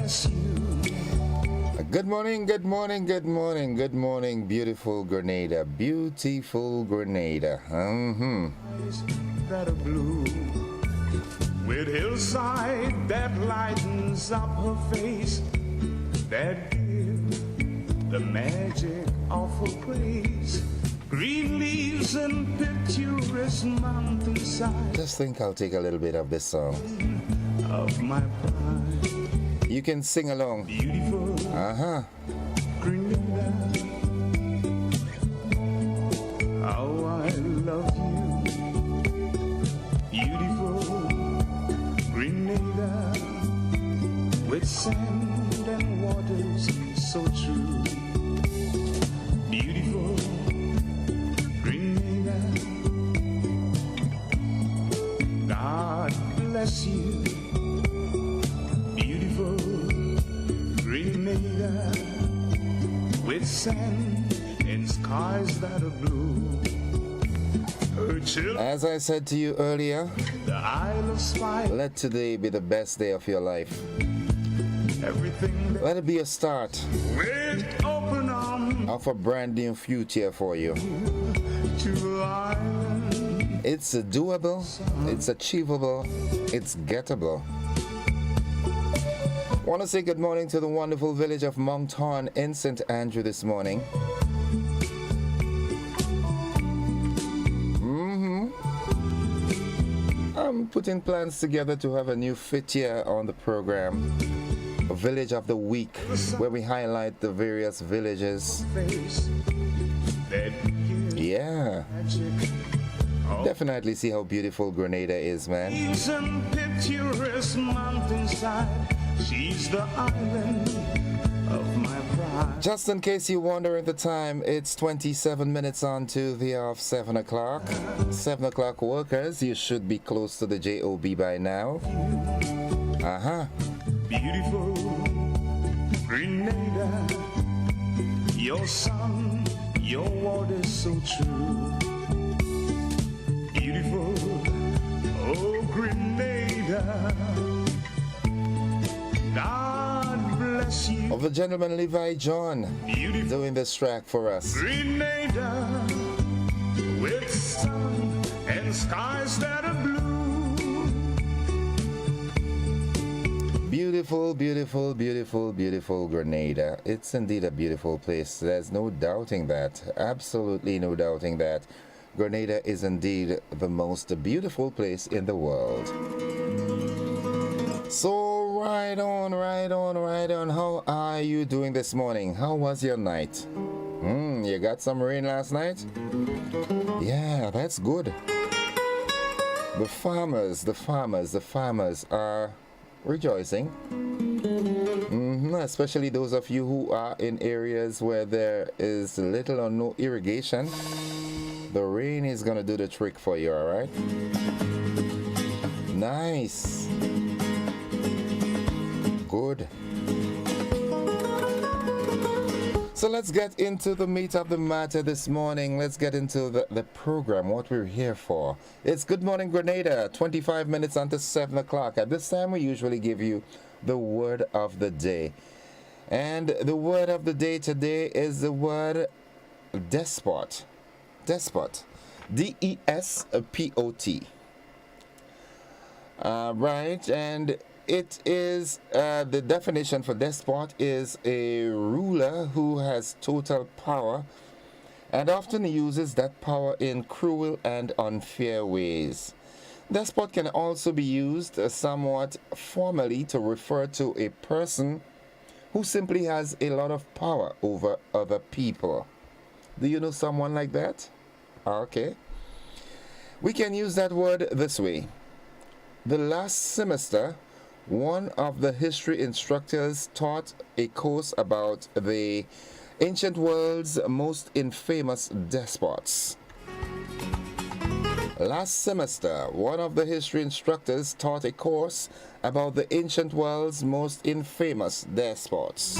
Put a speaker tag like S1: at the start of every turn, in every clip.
S1: bless you.
S2: Good morning, good morning, good morning, good morning, beautiful Grenada, beautiful Grenada.
S1: That are blue, with hillside that lightens up her face, that give the magic of her praise. Green leaves and picturesque mountainside.
S2: Just think I'll take a little bit of this song.
S1: Of my pride.
S2: You can sing along.
S1: Beautiful. Grenada. How I love you. Beautiful Grenada. With sand and waters so true. Beautiful Grenada. God bless you. Beautiful Grenada. With sand and skies that are blue. Her children,
S2: As I said to you earlier,
S1: the Isle of Spice.
S2: let today be the best day of your life.
S1: Everything
S2: Let it be a start
S1: with open arms
S2: of a brand new future for you.
S1: to the island.
S2: It's doable, it's achievable, it's gettable. Want to say good morning to the wonderful village of Mount Horn in St. Andrew this morning. I'm putting plans together to have a new fit here on the program, a village of the week, where we highlight the various villages.
S1: Face that gives
S2: Yeah,
S1: magic.
S2: definitely see how beautiful Grenada is, man.
S1: Leaves and picturesque mountainside. She's the island of my pride.
S2: Just in case you wonder at the time, it's 27 minutes on to the hour of 7 o'clock. 7 o'clock workers, you should be close to the JOB by now.
S1: Beautiful Grenada. Your sun, your water's so true. Beautiful, oh Grenada. God bless you.
S2: Of the gentleman Levi John
S1: Beautiful
S2: doing this track for us.
S1: Grenada. With sun and skies that are blue.
S2: Beautiful, beautiful, beautiful, beautiful Grenada. It's indeed a beautiful place. There's no doubting that. Absolutely no doubting that. Grenada is indeed the most beautiful place in the world. So right on. How are you doing this morning? How was your night? You got some rain last night? Yeah, that's good. The farmers are rejoicing. Especially those of you who are in areas where there is little or no irrigation. The rain is gonna do the trick for you, alright? Nice. Good. So let's get into the meat of the matter this morning. Let's get into the program, what we're here for. It's Good Morning Grenada, 25 minutes until 7 o'clock. At this time, we usually give you the word of the day. And the word of the day today is the word despot. Despot. D-E-S-P-O-T. Right, and it is, the definition for despot is a ruler who has total power and often uses that power in cruel and unfair ways. Despot can also be used somewhat formally to refer to a person who simply has a lot of power over other people. Do you know someone like that? Okay. We can use that word this way. The last semester, one of the history instructors taught a course about the ancient world's most infamous despots. Last semester, one of the history instructors taught a course about the ancient world's most infamous despots.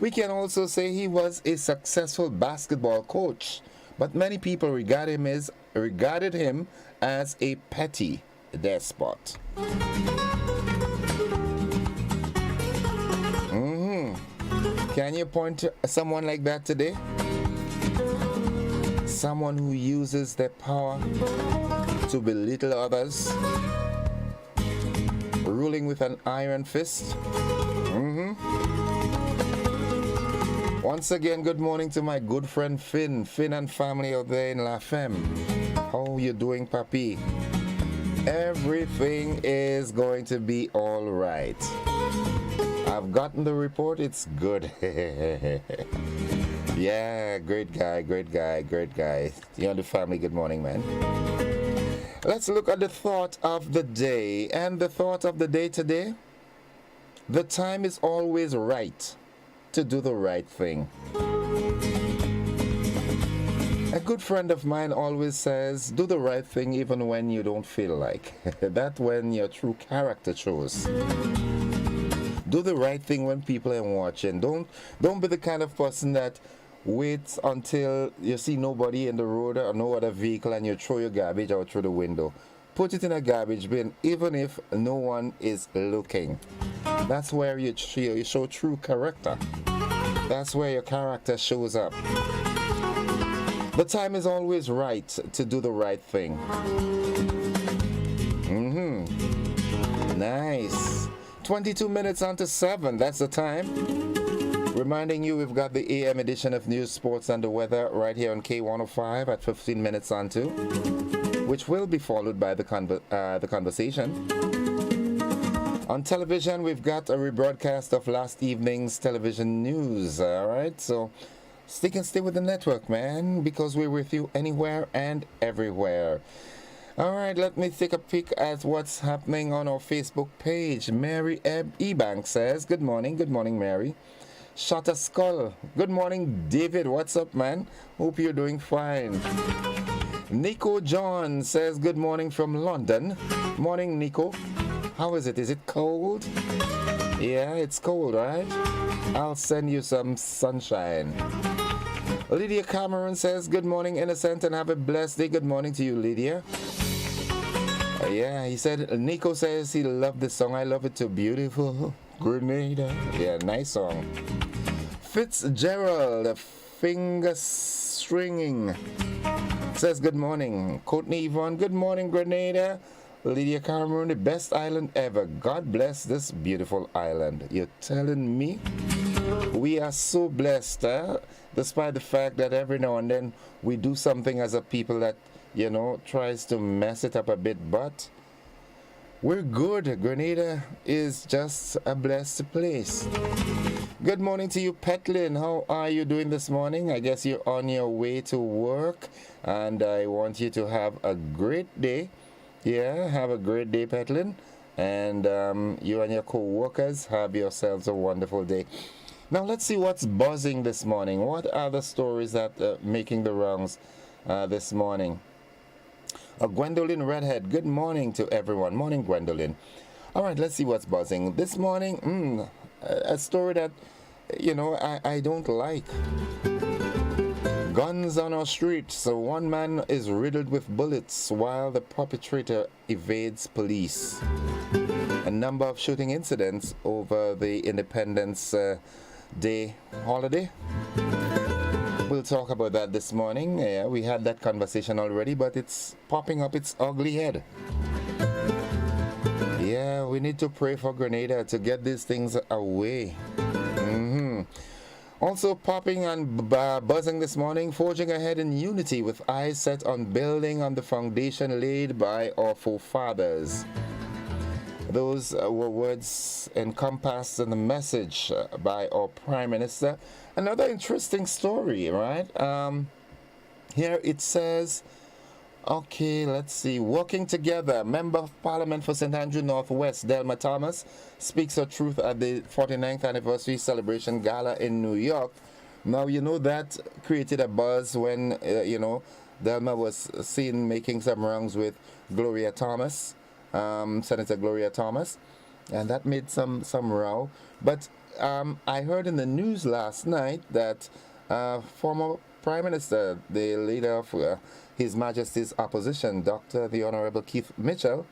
S2: We can also say he was a successful basketball coach, but many people regarded him as a petty despot. Can you point to someone like that today? Someone who uses their power to belittle others, ruling with an iron fist. Once again, good morning to my good friend Finn and family out there in La Femme. How you doing, Papi? Everything is going to be all right. I've gotten the report, it's good. Yeah, great guy. You and the family, good morning, man. Let's look at the thought of the day. And the thought of the day today, the time is always right to do the right thing. A good friend of mine always says, do the right thing even when you don't feel like. That's when your true character shows. Do the right thing when people are watching. Don't be the kind of person that waits until you see nobody in the road or no other vehicle and you throw your garbage out through the window. Put it in a garbage bin even if no one is looking. That's where you show true character. That's where your character shows up. The time is always right to do the right thing. Nice. 22 minutes onto 7, that's the time. Reminding you we've got the AM edition of News, Sports and the Weather right here on K105 at 15 minutes on 2, which will be followed by the conversation. On television, we've got a rebroadcast of last evening's television news, all right? So stay with the network, man, because we're with you anywhere and everywhere. All right, let me take a peek at what's happening on our Facebook page. Mary Ebank says, good morning, Mary. Shot a skull. Good morning, David. What's up, man? Hope you're doing fine. Nico John says, good morning from London. Morning, Nico. How is it? Is it cold? Yeah, it's cold, right? I'll send you some sunshine. Lydia Cameron says, good morning, Innocent, and have a blessed day. Good morning to you, Lydia. Yeah, he said, Nico says he loved this song. I love it too. Beautiful Grenada. Yeah, nice song. Fitzgerald, finger stringing, says good morning. Courtney Yvonne, good morning, Grenada. Lydia Cameron, the best island ever. God bless this beautiful island. You're telling me? We are so blessed, despite the fact that every now and then we do something as a people that, tries to mess it up a bit, but we're good. Grenada is just a blessed place. Good morning to you, Petlin. How are you doing this morning? I guess you're on your way to work, and I want you to have a great day. Yeah, have a great day, Petlin. And you and your co-workers have yourselves a wonderful day. Now, let's see what's buzzing this morning. What are the stories that are making the rounds this morning? Gwendolyn Redhead, good morning to everyone. Morning, Gwendolyn. All right, let's see what's buzzing. This morning, a story that, I don't like. Guns on our streets. So one man is riddled with bullets while the perpetrator evades police. A number of shooting incidents over the Independence Day holiday. We'll talk about that this morning. Yeah, we had that conversation already, but it's popping up its ugly head. Yeah, we need to pray for Grenada to get these things away. Also popping and buzzing this morning, forging ahead in unity with eyes set on building on the foundation laid by our forefathers. Those were words encompassed in the message by our Prime Minister. Another interesting story, right? Here it says, okay, let's see. Working together, Member of Parliament for St. Andrew Northwest, Delma Thomas, speaks her truth at the 49th anniversary celebration gala in New York. Now, that created a buzz when, Delma was seen making some rounds with Gloria Thomas, Senator Gloria Thomas, and that made some row. But I heard in the news last night that former Prime Minister, the leader of His Majesty's opposition, the Honorable Keith Mitchell,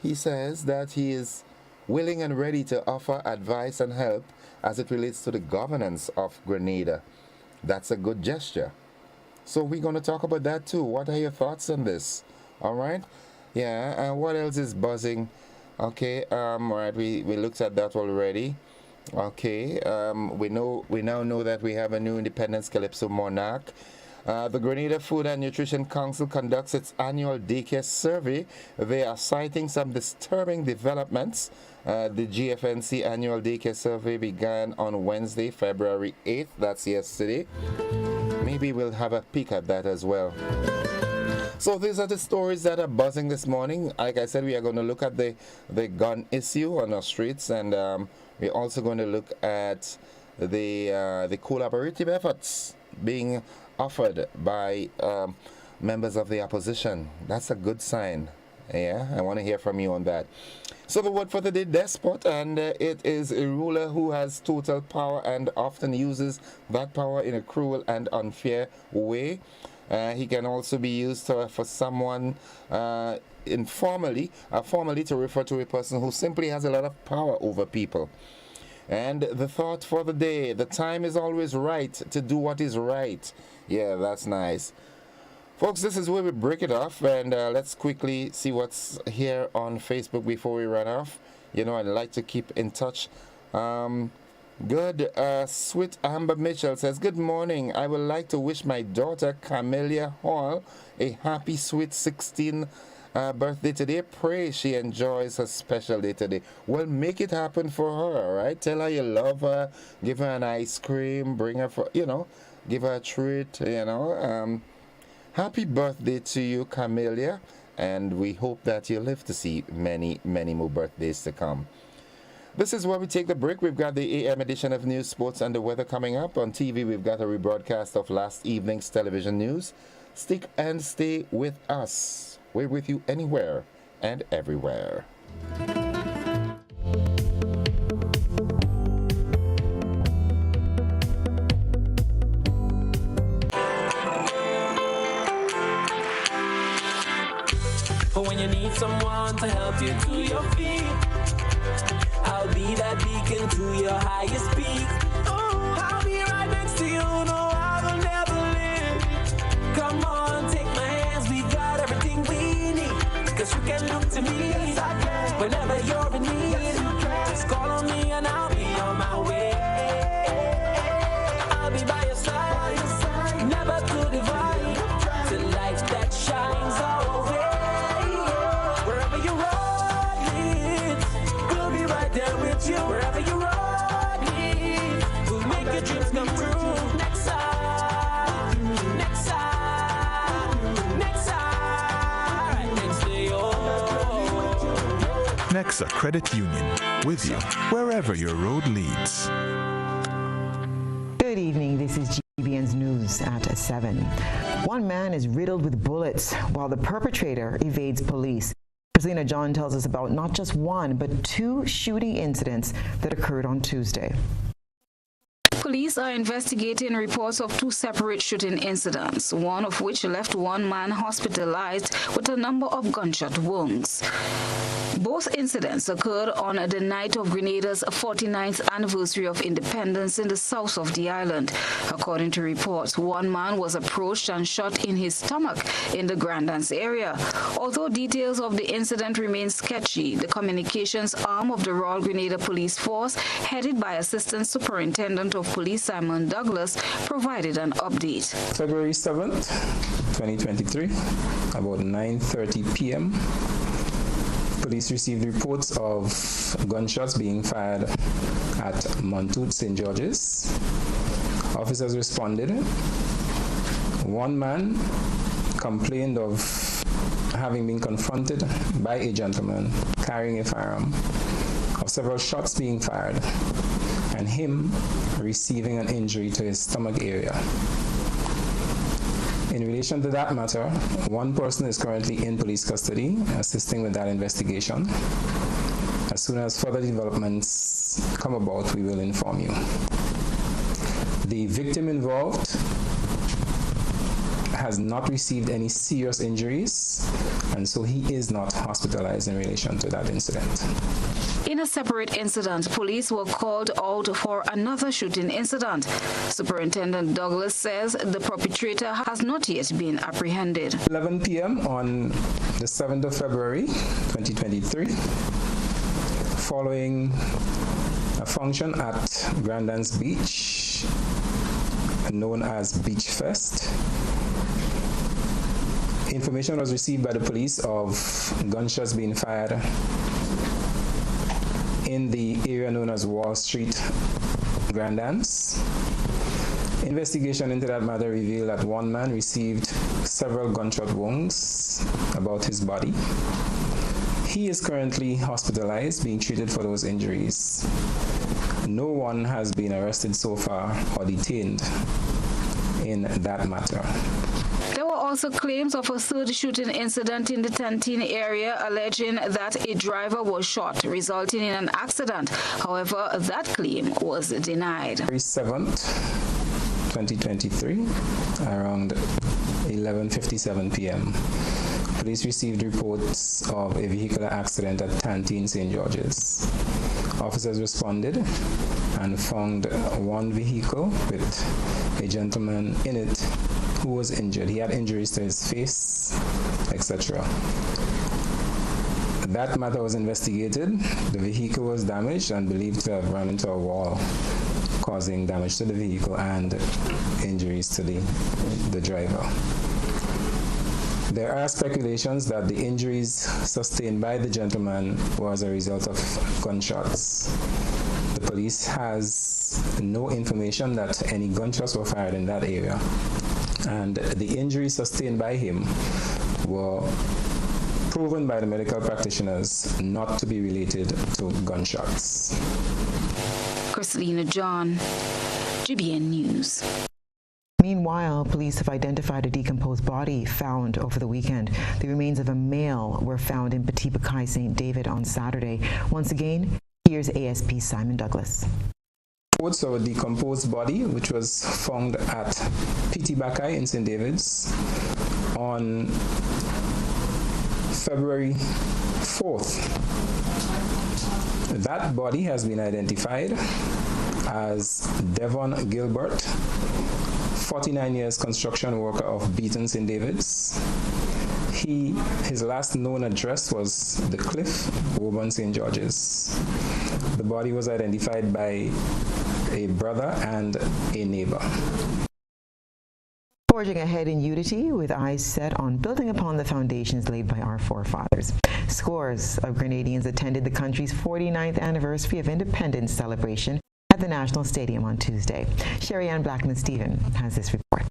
S2: he says that he is willing and ready to offer advice and help as it relates to the governance of Grenada. That's a good gesture. So we're going to talk about that too. What are your thoughts on this? All right. Yeah. And what else is buzzing? Okay. Right. We looked at that already. Okay. We now know that we have a new Independence Calypso monarch. The Grenada Food and Nutrition Council conducts its annual daycare survey. They are citing some disturbing developments. The GFNC annual daycare survey began on Wednesday, February 8th. That's yesterday. Maybe we'll have a peek at that as well. So these are the stories that are buzzing this morning. Like I said, we are going to look at the gun issue on our streets, and we're also going to look at the collaborative efforts being offered by members of the opposition. That's a good sign. Yeah, I want to hear from you on that. So the word for the day, despot, and it is a ruler who has total power and often uses that power in a cruel and unfair way. He can also be used for someone formally to refer to a person who simply has a lot of power over people. And the thought for the day, the time is always right to do what is right. Yeah, that's nice. Folks, this is where we break it off, and let's quickly see what's here on Facebook before we run off. You know, I'd like to keep in touch. Sweet Amber Mitchell says, good morning. I would like to wish my daughter, Camelia Hall, a happy, sweet 16th birthday today. Pray she enjoys her special day today. Well, make it happen for her, all right? Tell her you love her, give her an ice cream, bring her for, give her a treat, Happy birthday to you, Camelia, and we hope that you live to see many, many more birthdays to come. This is where we take the break. We've got the AM edition of News, Sports, and the Weather coming up. On TV, we've got a rebroadcast of last evening's television news. Stick and stay with us. We're with you anywhere and everywhere.
S3: When you need someone to help you to your feet, I'll be that beacon to your highest peak. Oh, I'll be right next to you, no, I will never leave. Come on, take my hands, we got everything we need. Cause you can look to me, whenever you're in need. Just call on me and I'll be on my way. I'll be by your side, never to divide, to light that shines our way. Wherever you road leads, we'll make your dreams come true. Next side, next side, next side, next to you.
S4: Nexa Credit Union, with you wherever your road leads.
S5: Good evening, this is GBN's News at 7. One man is riddled with bullets while the perpetrator evades police. Christina John tells us about not just one, but two shooting incidents that occurred on Tuesday.
S6: Police are investigating reports of two separate shooting incidents, one of which left one man hospitalized with a number of gunshot wounds. Both incidents occurred on the night of Grenada's 49th anniversary of independence in the south of the island. According to reports, one man was approached and shot in his stomach in the Grand Anse area. Although details of the incident remain sketchy, the communications arm of the Royal Grenada Police Force, headed by Assistant Superintendent of Police Simon Douglas, provided an update.
S7: February 7th, 2023, about 9:30 p.m., police received reports of gunshots being fired at Montoute St. George's. Officers responded. One man complained of having been confronted by a gentleman carrying a firearm, of several shots being fired, and him receiving an injury to his stomach area. In relation to that matter, one person is currently in police custody, assisting with that investigation. As soon as further developments come about, we will inform you. The victim involved has not received any serious injuries, and so he is not hospitalized in relation to that incident.
S6: In a separate incident, police were called out for another shooting incident. Superintendent Douglas says the perpetrator has not yet been apprehended.
S7: 11 p.m. on the 7th of February, 2023, following a function at Grandans Beach, known as Beach Fest, information was received by the police of gunshots being fired in the area known as Wall Street, Grandans. Investigation into that matter revealed that one man received several gunshot wounds about his body. He is currently hospitalized, being treated for those injuries. No one has been arrested so far or detained in that matter.
S6: There were also claims of a third shooting incident in the Tantine area, alleging that a driver was shot, resulting in an accident. However, that claim was denied.
S7: February 7th, 2023, around 11:57 p.m., police received reports of a vehicular accident at Tantine, St. George's. Officers responded and found one vehicle with a gentleman in it who was injured. He had injuries to his face, etc. That matter was investigated. The vehicle was damaged and believed to have run into a wall, causing damage to the vehicle and injuries to the driver. There are speculations that the injuries sustained by the gentleman was a result of gunshots. The police has no information that any gunshots were fired in that area, and the injuries sustained by him were proven by the medical practitioners not to be related to gunshots.
S6: Christina John, GBN News.
S5: Meanwhile, police have identified a decomposed body found over the weekend. The remains of a male were found in Petit Bucay, St. David on Saturday. Once again, here's ASP Simon Douglas.
S7: Reports of a decomposed body, which was found at Petit Bucay in St. David's on February 4th. That body has been identified as Devon Gilbert, 49 years construction worker of Beaton, St. David's. His last known address was The Cliff, Woburn, St. George's. The body was identified by a brother and a neighbor.
S5: Forging ahead in unity with eyes set on building upon the foundations laid by our forefathers. Scores of Grenadians attended the country's 49th anniversary of independence celebration at the National Stadium on Tuesday. Sherry Ann Blackman-Stephen has this report.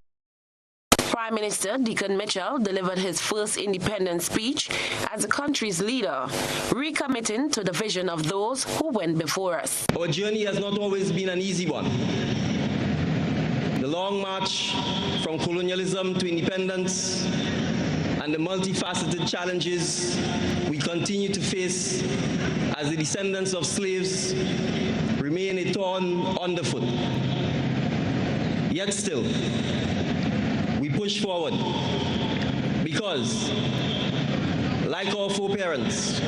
S8: Prime Minister Deacon Mitchell delivered his first independence speech as the country's leader, recommitting to the vision of those who went before us.
S9: Our journey has not always been an easy one. The long march from colonialism to independence and the multifaceted challenges we continue to face as the descendants of slaves remain a thorn underfoot. Yet still, we push forward because, like our foreparents,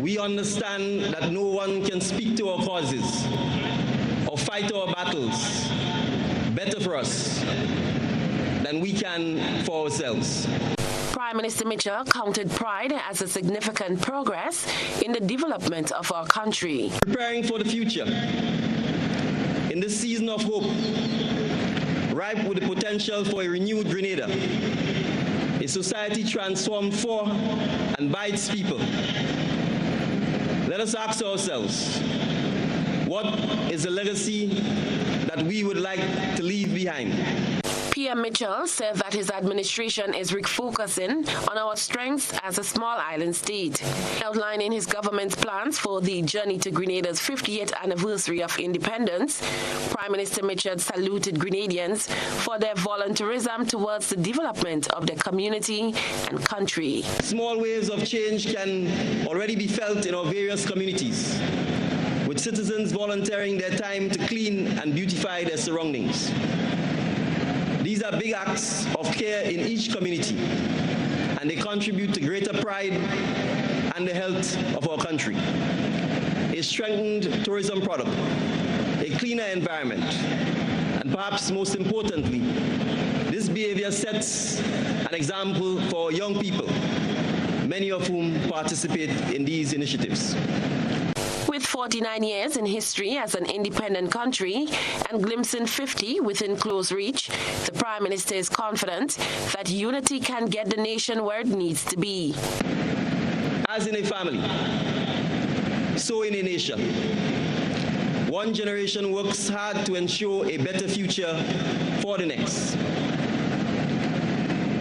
S9: we understand that no one can speak to our causes or fight our battles better for us than we can for ourselves.
S8: Prime Minister Mitchell counted pride as a significant progress in the development of our country.
S9: Preparing for the future in this season of hope, ripe with the potential for a renewed Grenada, a society transformed for and by its people. Let us ask ourselves, what is the legacy that we would like to leave behind?
S8: PM Mitchell said that his administration is refocusing on our strengths as a small island state, outlining his government's plans for the journey to Grenada's 50th anniversary of independence. Prime Minister Mitchell saluted Grenadians for their volunteerism towards the development of their community and country.
S9: Small waves of change can already be felt in our various communities, with citizens volunteering their time to clean and beautify their surroundings. These These are big acts of care in each community, and they contribute to greater pride and the health of our country. A strengthened tourism product, a cleaner environment, and perhaps most importantly, this behavior sets an example for young people, many of whom participate in these initiatives.
S8: With 49 years in history as an independent country and glimpsing 50 within close reach, the Prime Minister is confident that unity can get the nation where it needs to be.
S9: As in a family, so in a nation. One generation works hard to ensure a better future for the next.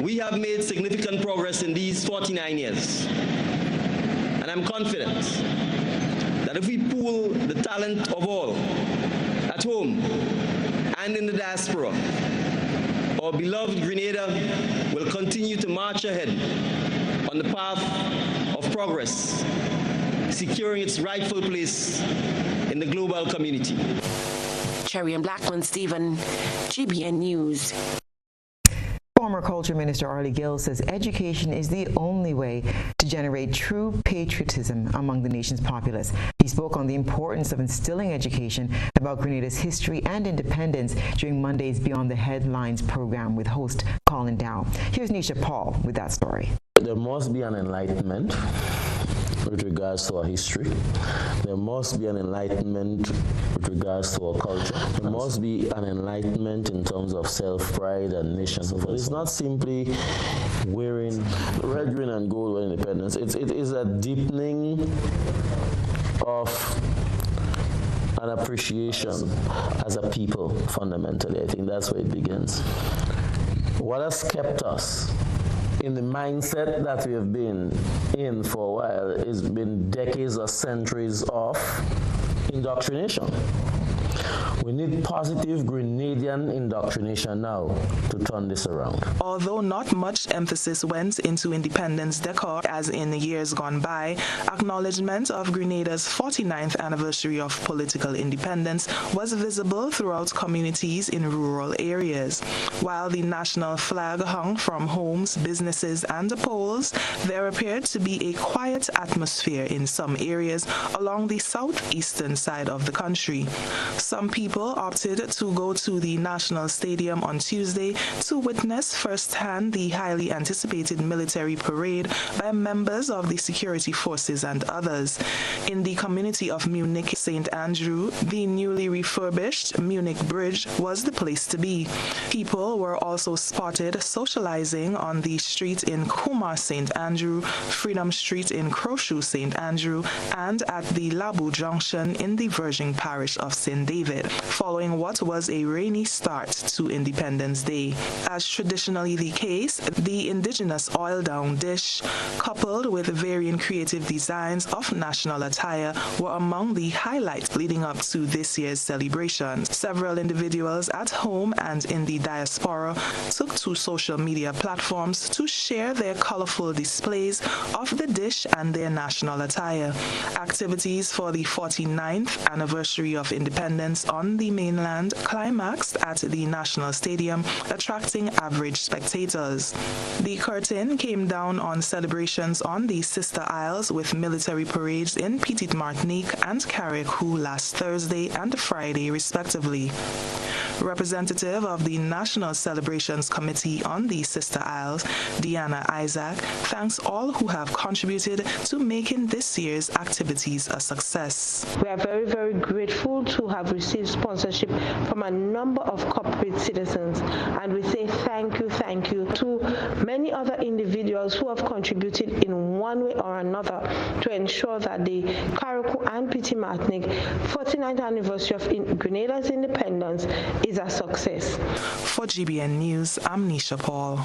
S9: We have made significant progress in these 49 years, and I'm confident that if we pool the talent of all, at home and in the diaspora, our beloved Grenada will continue to march ahead on the path of progress, securing its rightful place in the global community.
S8: Cherry and Blackman Stephen, GBN News.
S5: Former Culture Minister Arlie Gill says education is the only way to generate true patriotism among the nation's populace. He spoke on the importance of instilling education about Grenada's history and independence during Monday's Beyond the Headlines program with host Colin Dow. Here's Nisha Paul with that story.
S10: There must be an enlightenment with regards to our history. There must be an enlightenment with regards to our culture. There must be an enlightenment in terms of self-pride and nation. So it's not simply wearing red, green, and gold for independence. It is a deepening of an appreciation as a people, fundamentally. I think that's where it begins. What has kept us in the mindset that we have been in for a while has been decades or centuries of indoctrination. We need positive Grenadian indoctrination now to turn this around.
S11: Although not much emphasis went into independence decor as in years gone by, acknowledgement of Grenada's 49th anniversary of political independence was visible throughout communities in rural areas. While the national flag hung from homes, businesses, and the polls, there appeared to be a quiet atmosphere in some areas along the southeastern side of the country. Some people opted to go to the National Stadium on Tuesday to witness firsthand the highly anticipated military parade by members of the security forces and others. In the community of Munich St. Andrew, the newly refurbished Munich Bridge was the place to be. People were also spotted socializing on the street in Kumar St. Andrew, Freedom Street in Crowshoe St. Andrew, and at the Labu Junction in the Virgin Parish of St. David, following what was a rainy start to Independence Day. As traditionally the case, the indigenous oil-down dish, coupled with varying creative designs of national attire, were among the highlights leading up to this year's celebration. Several individuals at home and in the diaspora took to social media platforms to share their colorful displays of the dish and their national attire. Activities for the 49th anniversary of independence on the mainland climaxed at the National Stadium, attracting average spectators. The curtain came down on celebrations on the Sister Isles with military parades in Petite Martinique and Carriacou last Thursday and Friday, respectively. Representative of the National Celebrations Committee on the Sister Isles, Deanna Isaac, thanks all who have contributed to making this year's activities a success.
S12: We are very, very grateful to have received sponsorship from a number of corporate citizens, and we say thank you to many other individuals who have contributed in one way or another to ensure that the Carriacou and Petite Martinique 49th anniversary of Grenada's independence is a success.
S11: For GBN News, I'm Nisha Paul.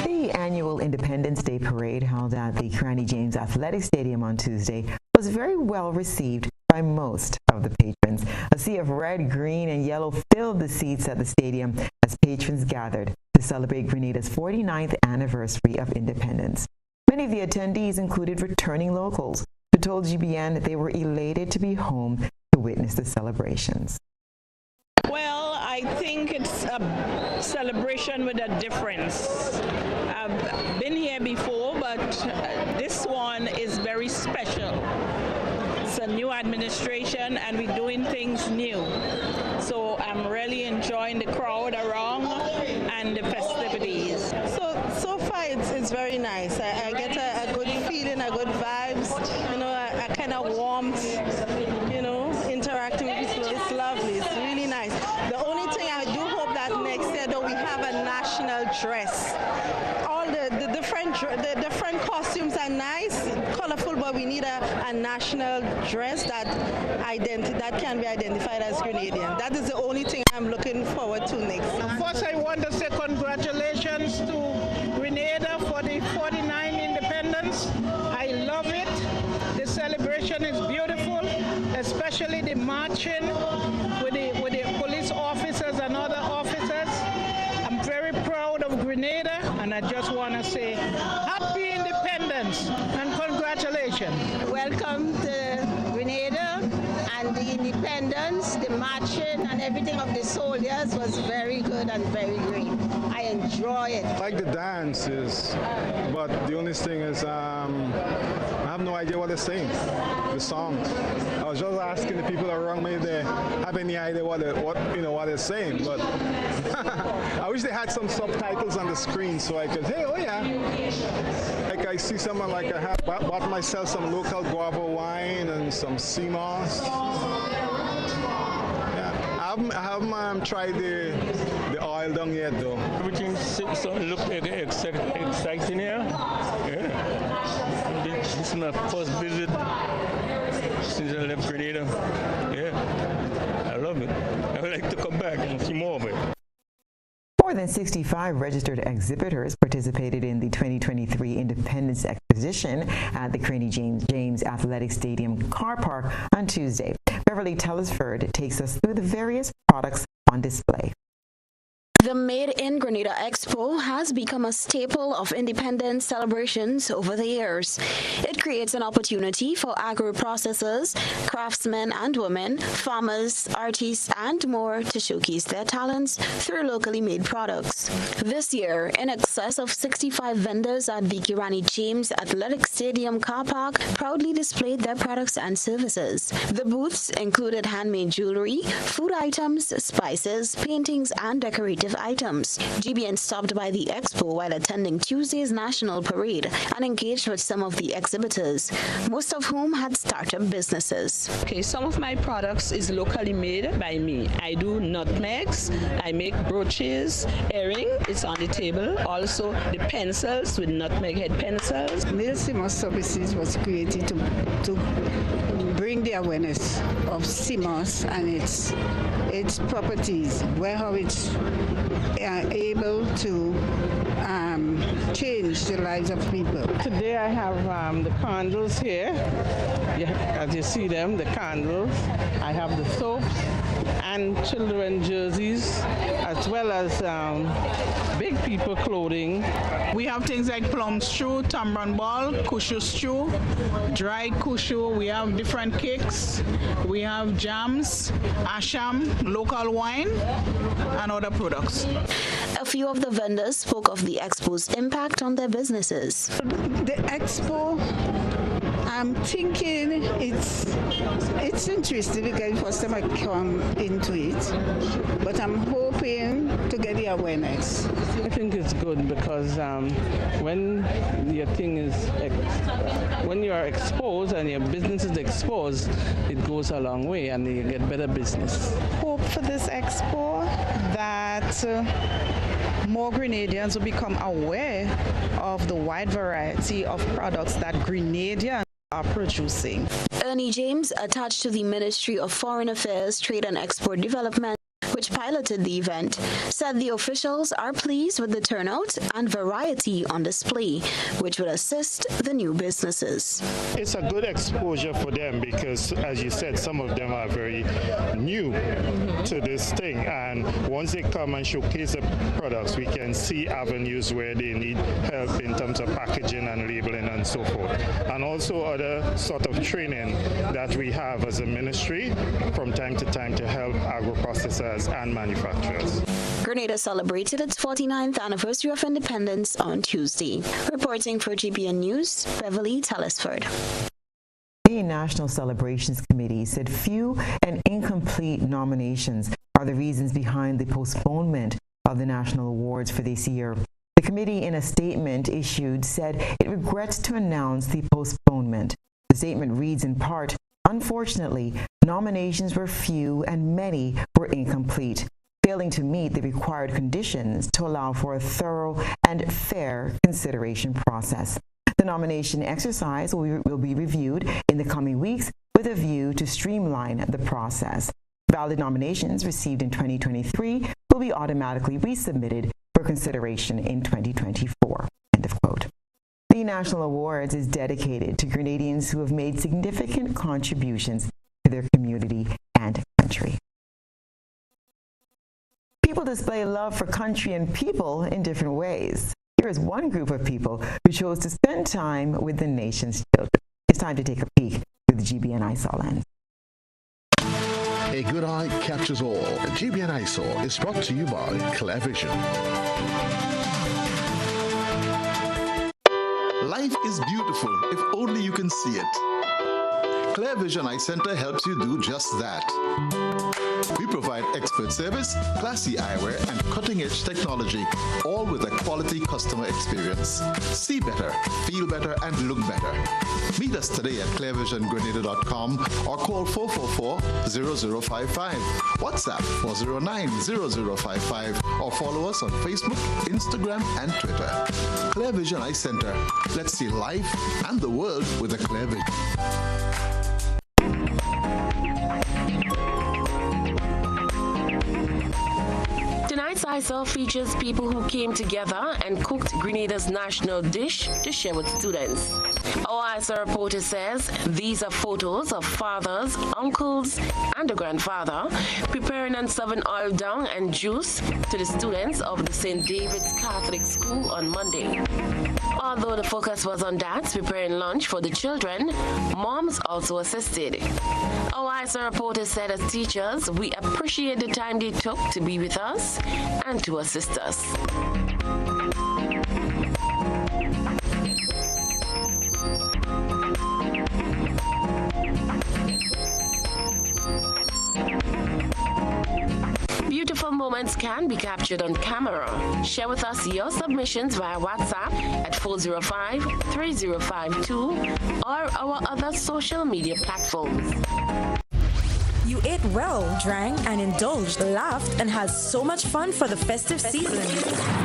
S5: The annual Independence Day parade held at the Granny James Athletic Stadium on Tuesday was very well received by most of the patrons. A sea of red, green, and yellow filled the seats at the stadium as patrons gathered to celebrate Grenada's 49th anniversary of independence. Many of the attendees included returning locals who told GBN that they were elated to be home to witness the celebrations.
S13: Well, I think it's a celebration with a difference. I've been here before, but this one is very special. It's a new administration and we're doing things new. So I'm really enjoying the crowd around and the festivities.
S14: So far it's very nice. I get a good feeling, a good vibes, a kind of warmth, interacting with people. It's lovely. It's really nice. The only thing I do hope that next year though we have a national dress. All the different costumes are nice, colorful, but we need a national dress that can be identified as Grenadian. That is the only thing I'm looking forward to next.
S15: First, I want to say congratulations to Grenada for the 49th independence. I love it. The celebration is beautiful, especially the marching with the police officers and other officers. I'm very proud of Grenada, and I just want to say happy independence and congratulations.
S16: Welcome to Grenada, and the independence, the marching and everything of the soldiers was very good and very great. I enjoy it.
S17: I like the dances, but the only thing is I have no idea what they're saying, the songs. I was just asking the people around me if they have any idea what they're saying, but I wish they had some subtitles on the screen so I could, hey, oh yeah. Like I see someone like I have bought myself some local guava wine and some sea moss. I haven't tried the oil down yet though.
S18: Everything looks exciting here. Yeah. This is my first visit since I left Grenada. Yeah. I love it. I would like to come back and see more of it.
S5: More than 65 registered exhibitors participated in the 2023 Independence Exposition at the Grenada James Athletic Stadium car park on Tuesday. Beverly Tellisford takes us through the various products on display.
S19: The Made in Grenada Expo has become a staple of independence celebrations over the years. It creates an opportunity for agro-processors, craftsmen and women, farmers, artists, and more to showcase their talents through locally made products. This year, in excess of 65 vendors at the Grenada James Athletic Stadium car park proudly displayed their products and services. The booths included handmade jewelry, food items, spices, paintings, and decorative items. GBN stopped by the expo while attending Tuesday's National Parade and engaged with some of the exhibitors, most of whom had startup businesses.
S13: Okay, some of my products is locally made by me. I do nutmegs, I make brooches, earring is on the table, also the pencils with nutmeg head pencils.
S20: Nail CMOS Services was created to bring the awareness of CMOS and its properties, how it's able to change the lives of people.
S15: Today I have the candles here. As you see them, the candles. I have the soaps and children jerseys, as well as big people clothing. We have things like plum stew, tamarind ball, kushu stew, dried kushu. We have different cakes. We have jams, asham, local wine, and other products.
S19: A few of the vendors spoke of the expo's impact on their businesses.
S20: The expo, I'm thinking it's interesting because first time I come into it, but I'm hoping to get the awareness.
S15: I think it's good because when your thing is, when you are exposed and your business is exposed, it goes a long way and you get better business.
S21: Hope for this expo that more Grenadians will become aware of the wide variety of products that Grenadians are producing.
S19: Ernie James, attached to the Ministry of Foreign Affairs, Trade and Export Development, which piloted the event, said the officials are pleased with the turnout and variety on display, which will assist the new businesses.
S22: It's a good exposure for them because, as you said, some of them are very new to this thing, and once they come and showcase the products, we can see avenues where they need help in terms of packaging and labeling and so forth, and also other sort of training that we have as a ministry from time to time to help agro-processors and manufacturers.
S19: Grenada celebrated its 49th anniversary of independence on Tuesday. Reporting for GBN News, Beverly Telesford.
S5: The National Celebrations Committee said few and incomplete nominations are the reasons behind the postponement of the national awards for this year. The committee, in a statement issued, said it regrets to announce the postponement. The statement reads in part, "Unfortunately, nominations were few and many were incomplete, failing to meet the required conditions to allow for a thorough and fair consideration process. The nomination exercise will be reviewed in the coming weeks with a view to streamline the process. Valid nominations received in 2023 will be automatically resubmitted for consideration in 2024. End of quote. The National Awards is dedicated to Grenadians who have made significant contributions to their community and country. People display love for country and people in different ways. Here is one group of people who chose to spend time with the nation's children. It's time to take a peek through the GBN ISOL lens.
S4: A good eye catches all. GBN ISOL is brought to you by Clear Vision.
S1: Life is beautiful if only you can see it. Clear Vision Eye Center helps you do just that. We provide expert service, classy eyewear, and cutting-edge technology, all with a quality customer experience. See better, feel better, and look better. Meet us today at clearvisiongrenada.com or call 444-0055, WhatsApp 409-0055, or follow us on Facebook, Instagram, and Twitter. Clear Vision Eye Center. Let's see life and the world with a clear vision.
S8: Tonight's ISOL features people who came together and cooked Grenada's national dish to share with students. Our ISOL reporter says these are photos of fathers, uncles, and a grandfather preparing and serving oil dung and juice to the students of the St. David's Catholic School on Monday. Although the focus was on dads preparing lunch for the children, moms also assisted. Our ISOL reporter said as teachers, we appreciate the time they took to be with us and to assist us. Beautiful moments can be captured on camera. Share with us your submissions via WhatsApp at 405-3052 or our other social media platforms.
S2: You ate well, drank and indulged, laughed and had so much fun for the festive season.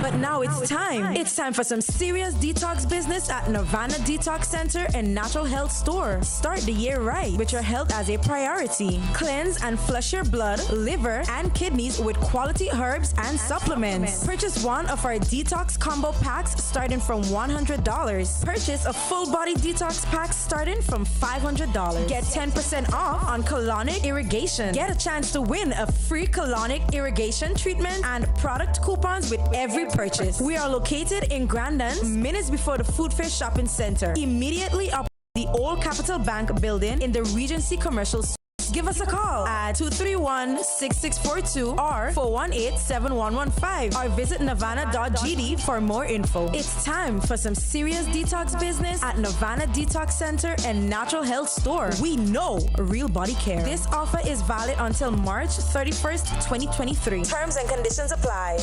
S2: But now it's time. It's time for some serious detox business at Nirvana Detox Center and Natural Health Store. Start the year right with your health as a priority. Cleanse and flush your blood, liver and kidneys with quality herbs and supplements. Purchase one of our detox combo packs starting from $100. Purchase a full body detox pack starting from $500. Get 10% off on colonic irrigation. Get a chance to win a free colonic irrigation treatment and product coupons with every purchase. We are located in Grandans, minutes before the Food Fair Shopping Center, immediately up the old Capital Bank building in the Regency Commercial Suite. Give us a call at 231-6642 or 418-7115 or visit nirvana.gd for more info. It's time for some serious detox business at Nirvana Detox Center and Natural Health Store. We know real body care. This offer is valid until March 31st, 2023. Terms and conditions apply.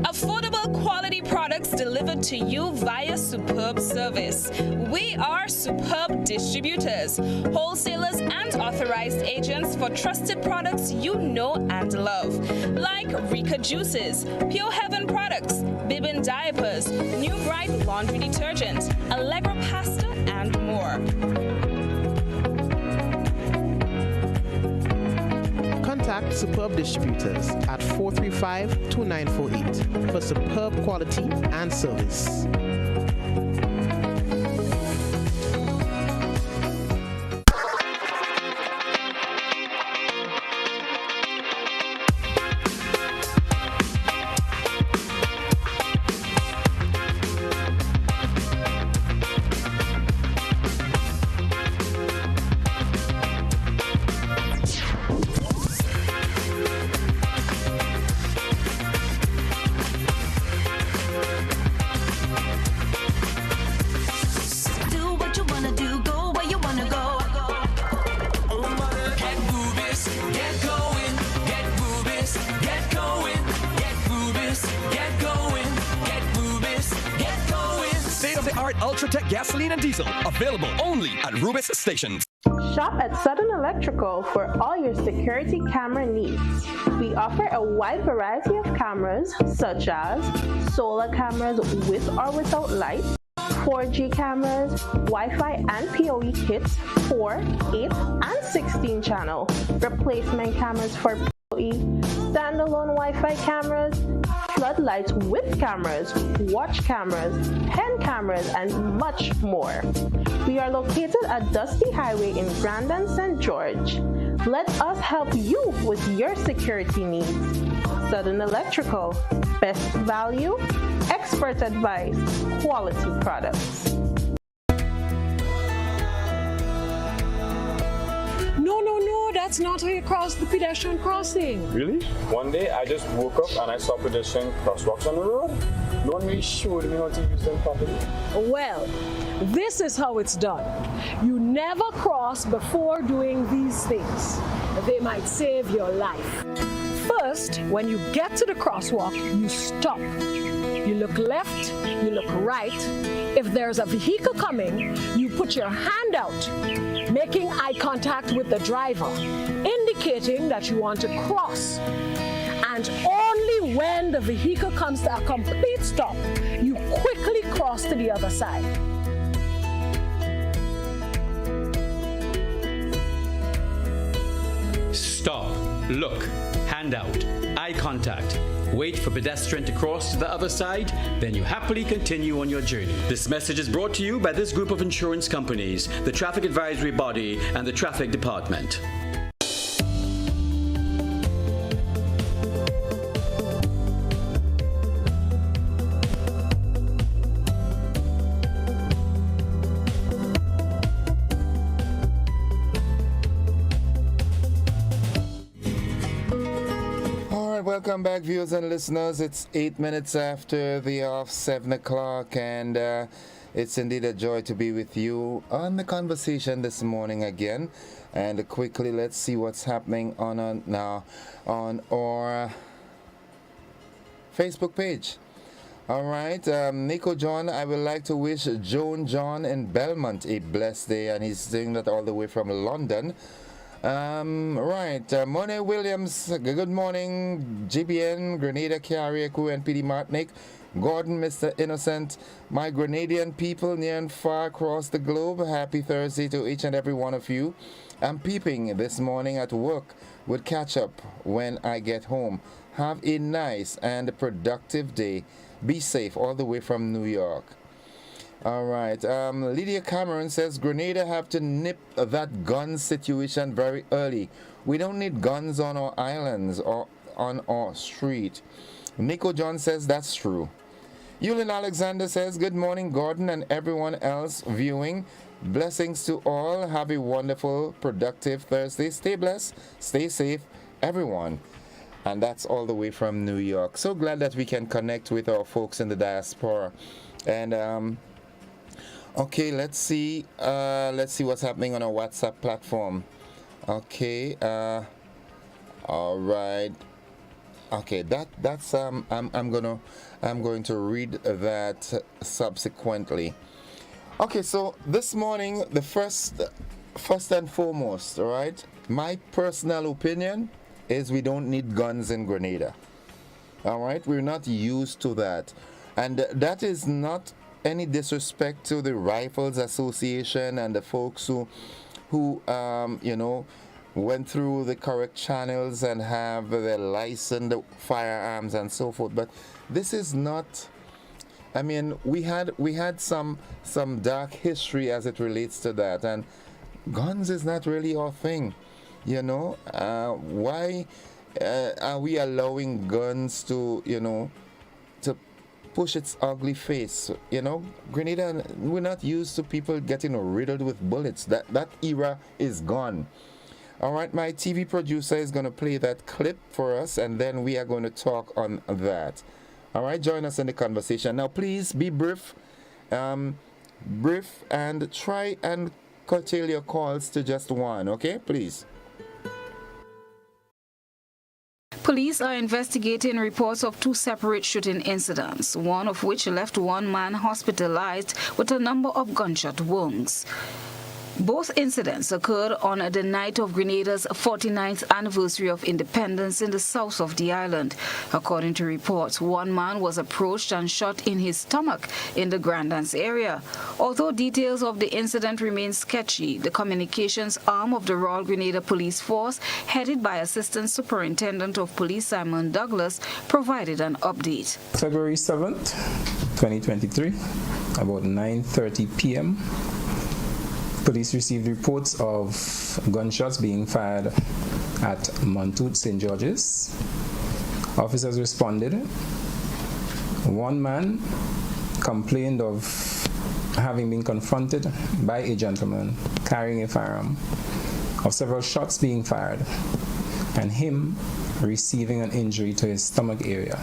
S6: Affordable quality products delivered to you via Superb Service. We are Superb Distributors, wholesalers and authorized agents for trusted products you know and love, like Rika Juices, Pure Heaven products, Bibbin diapers, New Bright laundry detergent, Allegro pasta, and more.
S23: Contact Superb Distributors at 435-2948 for superb quality and service.
S3: state-of-the-art Ultratech gasoline and diesel. Available only at Rubis stations.
S12: Shop at Southern Electrical for all your security camera needs. We offer a wide variety of cameras such as solar cameras with or without lights, 4G cameras, Wi-Fi and PoE kits, 4, 8, and 16 channel, replacement cameras for PoE, standalone Wi-Fi cameras, floodlights with cameras, watch cameras, pen cameras, and much more. We are located at Dusty Highway in Grandin, St. George. Let us help you with your security needs. Southern Electrical, best value, expert advice, quality products.
S7: No, that's not how you cross the pedestrian crossing.
S9: Really? One day I just woke up and I saw pedestrian crosswalks on the road. No one really showed me how to use them properly.
S7: Well, this is how it's done. You never cross before doing these things. They might save your life. First, when you get to the crosswalk, you stop. You look left, you look right. If there's a vehicle coming, you put your hand out, making eye contact with the driver, indicating that you want to cross. And only when the vehicle comes to a complete stop, you quickly cross to the other side.
S24: Stop, look, hand out, eye contact. Wait for pedestrian to cross to the other side, then you happily continue on your journey. This message is brought to you by this group of insurance companies, the Traffic Advisory Body, and the Traffic Department.
S25: Welcome back, viewers and listeners. It's 8 minutes after the off 7 o'clock, and it's indeed a joy to be with you on the conversation this morning again. And quickly, let's see what's happening on our Facebook page. All right, Nico John, I would like to wish Joan John in Belmont a blessed day, and he's doing that all the way from London. Monet Williams, good morning, GBN, Grenada Carrier Crew, and PD Martinique, Gordon, Mr. Innocent, my Grenadian people near and far across the globe, happy Thursday to each and every one of you. I'm peeping this morning at work, would catch up when I get home. Have a nice and productive day. Be safe all the way from New York. All right. Lydia Cameron says Grenada have to nip that gun situation very early. We don't need guns on our islands or on our street. Nico John says that's true. Yulin Alexander says good morning, Gordon, and everyone else viewing. Blessings to all. Have a wonderful, productive Thursday. Stay blessed. Stay safe, everyone. And that's all the way from New York. So glad that we can connect with our folks in the diaspora. And okay, let's see what's happening on our WhatsApp platform. Okay, all right. Okay, that's I'm going to read that subsequently. Okay, so this morning, the first and foremost, all right, my personal opinion is we don't need guns in Grenada. All right, we're not used to that, and that is not any disrespect to the Rifles Association and the folks who went through the correct channels and have their licensed firearms and so forth. But this is not. I mean, we had some dark history as it relates to that, and guns is not really our thing. Why are we allowing guns to push its ugly face? Grenada, we're not used to people getting riddled with bullets. That era is gone. All right, my TV producer is going to play that clip for us, and then we are going to talk on that. All right, join us in the conversation. Now, please be brief, and try and curtail your calls to just one, okay? Please.
S6: Police are investigating reports of 2 separate shooting incidents, one of which left one man hospitalized with a number of gunshot wounds. Both incidents occurred on the night of Grenada's 49th anniversary of independence in the south of the island. According to reports, one man was approached and shot in his stomach in the Grand Dance area. Although details of the incident remain sketchy, the communications arm of the Royal Grenada Police Force, headed by Assistant Superintendent of Police Simon Douglas, provided an update.
S10: February 7th, 2023, about 9:30 p.m., police received reports of gunshots being fired at Montoute St. George's. Officers responded. One man complained of having been confronted by a gentleman carrying a firearm, of several shots being fired, and him receiving an injury to his stomach area.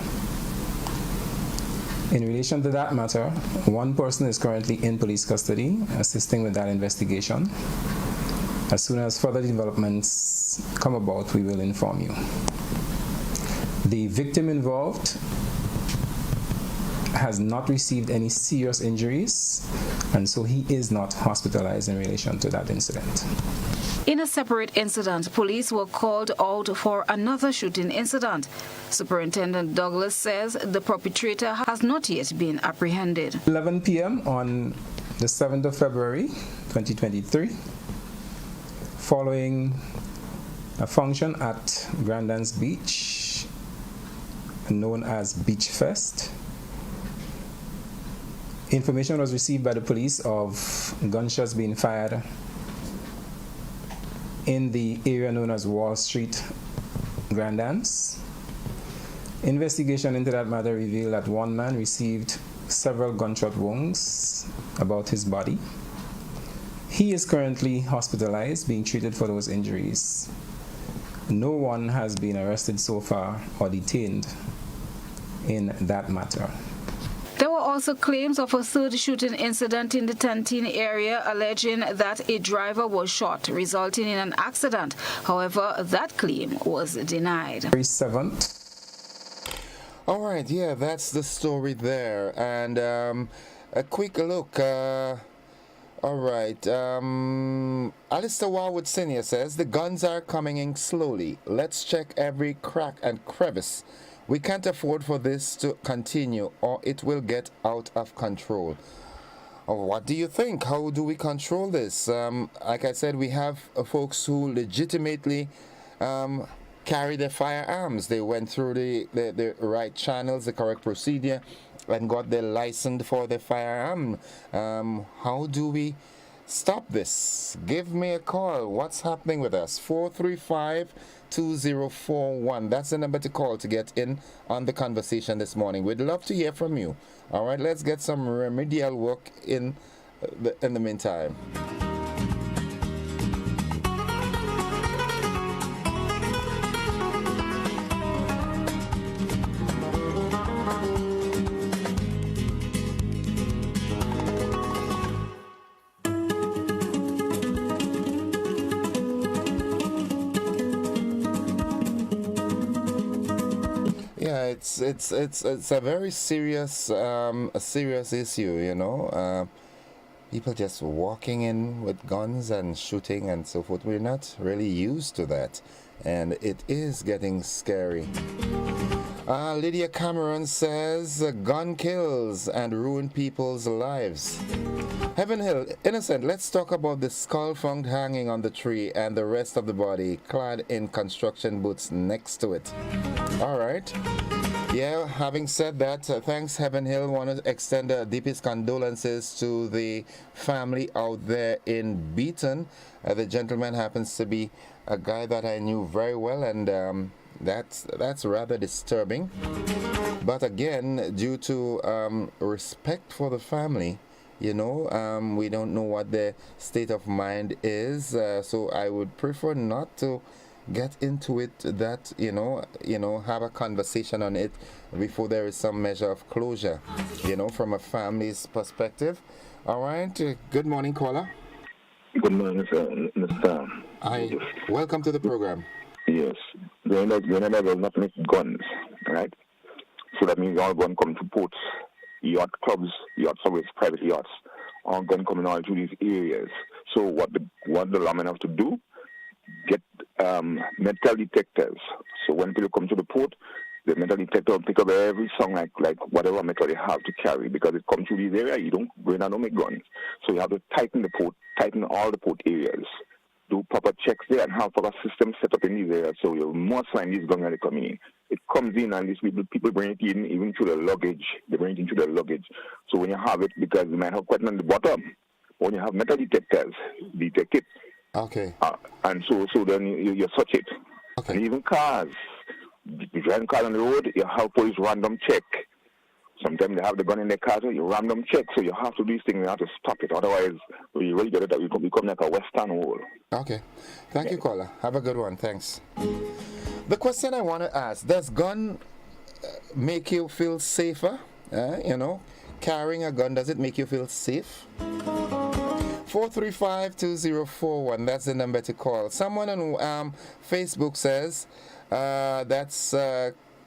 S10: In relation to that matter, one person is currently in police custody, assisting with that investigation. As soon as further developments come about, we will inform you. The victim involved has not received any serious injuries, and so he is not hospitalized in relation to that incident.
S6: In a separate incident, police were called out for another shooting incident. Superintendent Douglas says the perpetrator has not yet been apprehended.
S10: 11 p.m. on the 7th of February, 2023, following a function at Grand Dance Beach, known as Beach Fest, information was received by the police of gunshots being fired in the area known as Wall Street Grand Dance. Investigation into that matter revealed that one man received several gunshot wounds about his body. He is currently hospitalized, being treated for those injuries. No one has been arrested so far or detained in that matter.
S6: There were also claims of a third shooting incident in the Tantine area, alleging that a driver was shot, resulting in an accident. However, that claim was denied.
S10: February 7th.
S25: All right, yeah, that's the story there. And a quick look. All right. Alistair Warwood Sr. says, the guns are coming in slowly. Let's check every crack and crevice. We can't afford for this to continue, or it will get out of control. What do you think? How do we control this? Like I said, we have folks who legitimately carry their firearms. They went through the right channels, the correct procedure, and got their license for their firearm. How do we stop this? Give me a call. What's happening with us? 435-2041. That's the number to call to get in on the conversation this morning. We'd love to hear from you. All right, let's get some remedial work in the meantime. Yeah, it's a very serious issue, you know. People just walking in with guns and shooting and so forth. We're not really used to that, and it is getting scary. Lydia Cameron says, gun kills and ruin people's lives. Heaven Hill, innocent, let's talk about the skull found hanging on the tree and the rest of the body clad in construction boots next to it. All right. Yeah, having said that, thanks Heaven Hill. Want to extend the deepest condolences to the family out there in Beaton. The gentleman happens to be a guy that I knew very well, and that's rather disturbing. But again, due to respect for the family, you know, we don't know what their state of mind is, so I would prefer not to get into it, that you know, have a conversation on it before there is some measure of closure, you know, from a family's perspective. All right, good morning, caller.
S11: Good morning, sir. Mr.
S25: Hi, welcome to the program.
S11: Yes, Grenada does not make guns, right? So that means all gun come to ports, yacht clubs, yacht service, private yachts, all gun coming all through these areas. So what the lawmen have to do, get metal detectors. So when people come to the port, the metal detector will pick up every song like whatever metal they have to carry, because it comes through these areas, Grenada don't make guns. So you have to tighten all the port areas, do proper checks there, and have proper systems set up in these areas. So you must find these guns when they come in. It comes in, and these people bring it in even through the luggage. They bring it into the luggage. So when you have it, because you might have equipment on the bottom, when you have metal detectors, detect it.
S25: Okay.
S11: And so then you search it.
S25: Okay.
S11: And even cars. You drive cars on the road, you have police random check. Sometimes they have the gun in their car, so you random check. So you have to do these things, you have to stop it. Otherwise, when you really get it, it will become like a Western wall.
S25: Okay. Thank you, caller. Have a good one. Thanks. The question I want to ask, does gun make you feel safer? Carrying a gun, does it make you feel safe? 435-2041, that's the number to call. Someone on Facebook says, that's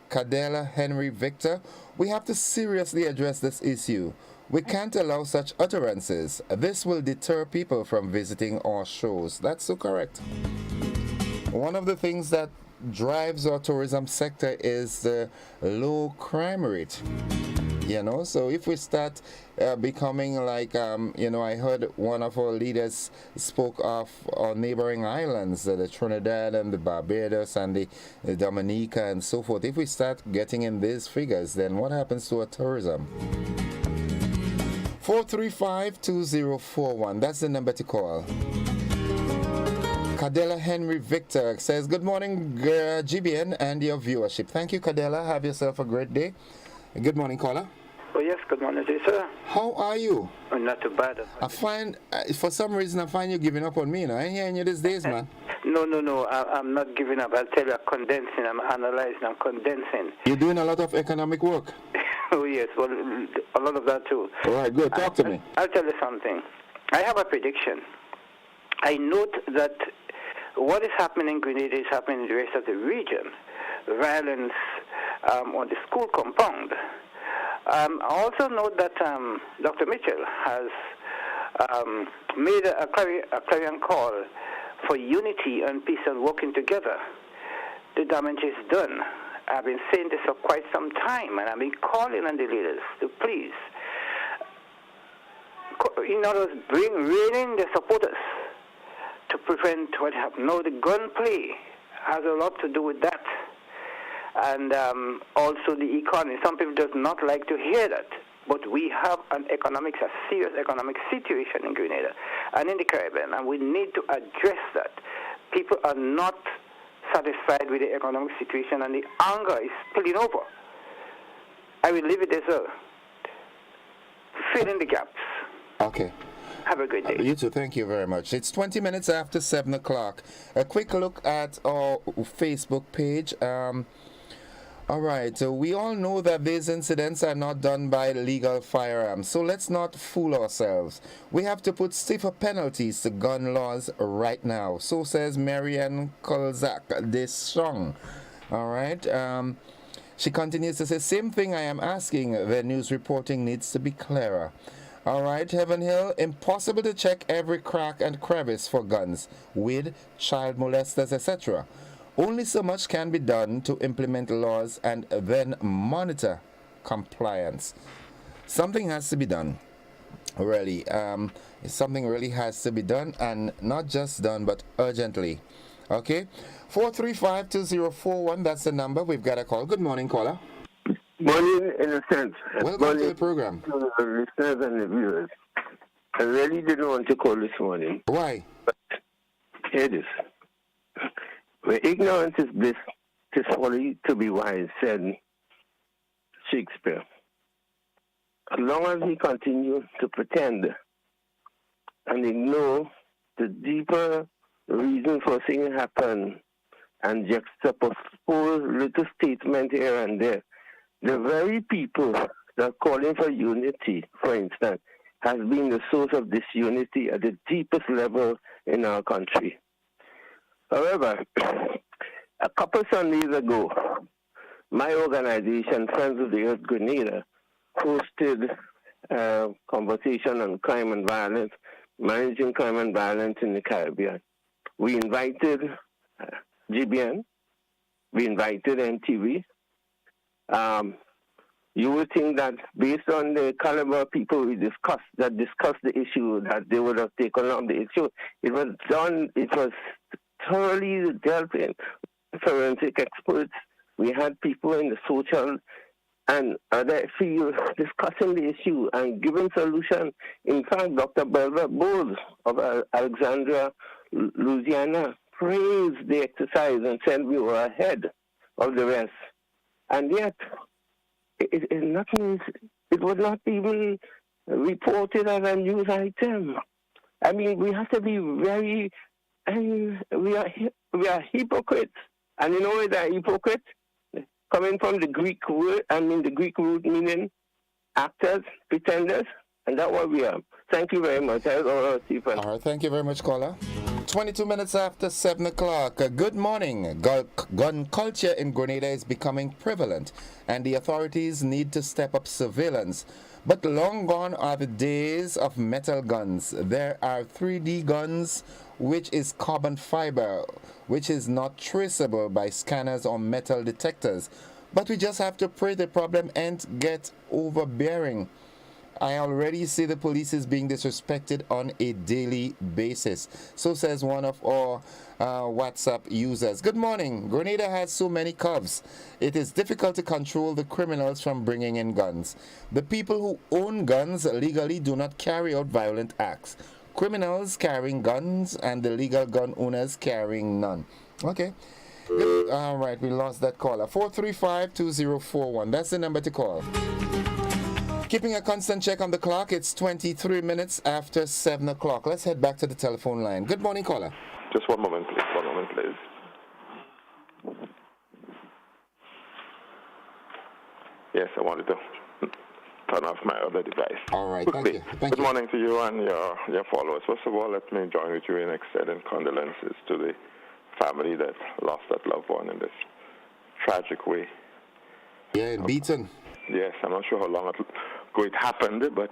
S25: Cadella Henry Victor, we have to seriously address this issue. We can't allow such utterances. This will deter people from visiting our shows. That's so correct. One of the things that drives our tourism sector is the low crime rate. So if we start becoming like, I heard one of our leaders spoke of our neighboring islands, the Trinidad and the Barbados and the Dominica and so forth. If we start getting in these figures, then what happens to our tourism? 435-2041, that's the number to call. Cadella Henry Victor says, good morning, GBN and your viewership. Thank you, Cadella. Have yourself a great day. Good morning, caller.
S14: Oh, yes, good morning, sir.
S25: How are you?
S14: I'm not too bad.
S25: I find, for some reason, I find you giving up on me now. I ain't hearing you these days, man.
S14: No, I'm not giving up. I'll tell you, I'm condensing, I'm analyzing, I'm condensing.
S25: You're doing a lot of economic work.
S14: Oh, yes, well, a lot of that, too.
S25: All right, good. Talk to me.
S14: I'll tell you something. I have a prediction. I note that what is happening in Grenada is happening in the rest of the region. Violence on the school compound. I also note that Dr. Mitchell has made a clarion call for unity and peace and working together. The damage is done. I've been saying this for quite some time, and I've been calling on the leaders to please, in other words, rein in the supporters to prevent what happened. No, the gunplay has a lot to do with that. And also the economy. Some people do not like to hear that. But we have a serious economic situation in Grenada and in the Caribbean, and we need to address that. People are not satisfied with the economic situation, and the anger is spilling over. I will leave it there, sir. Fill in the gaps.
S25: Okay.
S14: Have a good day.
S25: You too. Thank you very much. It's 20 minutes after 7 o'clock. A quick look at our Facebook page. All right, so we all know that these incidents are not done by legal firearms, so let's not fool ourselves. We have to put stiffer penalties to gun laws right now. So says Marianne Kolzak Deschong. All right, she continues to say, same thing I am asking, the news reporting needs to be clearer. All right, Heaven Hill, impossible to check every crack and crevice for guns, with child molesters, etc. Only so much can be done to implement laws and then monitor compliance. Something has to be done, really. Something really has to be done, and not just done, but urgently. Okay? 435-2041, that's the number. We've got a call. Good morning, caller.
S16: Morning, Innocent.
S25: Welcome to the program.
S16: To the listeners and the viewers. I really didn't want to call this morning.
S25: Why?
S16: But hear this. Where ignorance is bliss, 'tis folly to be wise, said Shakespeare. As long as we continue to pretend and ignore the deeper reason for things happen and juxtapose little statement here and there, the very people that are calling for unity, for instance, has been the source of disunity at the deepest level in our country. However, A couple Sundays ago, my organization, Friends of the Earth Grenada, hosted a conversation on crime and violence, managing crime and violence in the Caribbean. We invited GBN, we invited NTV. You would think that based on the caliber of people we discussed the issue, that they would have taken up the issue. It was done, it was thoroughly dealt in. Forensic experts, we had people in the social and other fields discussing the issue and giving solution. In fact, Dr. Belva Bowles of Alexandria, Louisiana, praised the exercise and said we were ahead of the rest. And yet, it was not even reported as a news item. I mean, we have to be very, and we are hypocrites. And you know what a hypocrite? Coming from the Greek word, the Greek root meaning actors, pretenders, and that's what we are. Thank you very much.
S25: All right, thank you very much, caller. 22 minutes after 7 o'clock. Good morning. Gun culture in Grenada is becoming prevalent, and the authorities need to step up surveillance. But long gone are the days of metal guns. There are 3D guns, which is carbon fiber, which is not traceable by scanners or metal detectors. But we just have to pray the problem and get overbearing. I already see the police is being disrespected on a daily basis. So says one of our WhatsApp users. Good morning. Grenada has so many cubs. It is difficult to control the criminals from bringing in guns. The people who own guns legally do not carry out violent acts. Criminals carrying guns and the legal gun owners carrying none. Okay. All right, we lost that caller. 435-2041. That's the number to call. Keeping a constant check on the clock, it's 23 minutes after 7 o'clock. Let's head back to the telephone line. Good morning, caller.
S13: Just one moment, please. 1 moment, please. Yes, I wanted to turn off my other device.
S25: All right,
S13: quickly.
S25: Thank you.
S13: Good morning to you and your followers. First of all, let me join with you in extending condolences to the family that lost that loved one in this tragic way.
S25: Yeah, in Beaton.
S13: Yes, I'm not sure how long ago it happened, but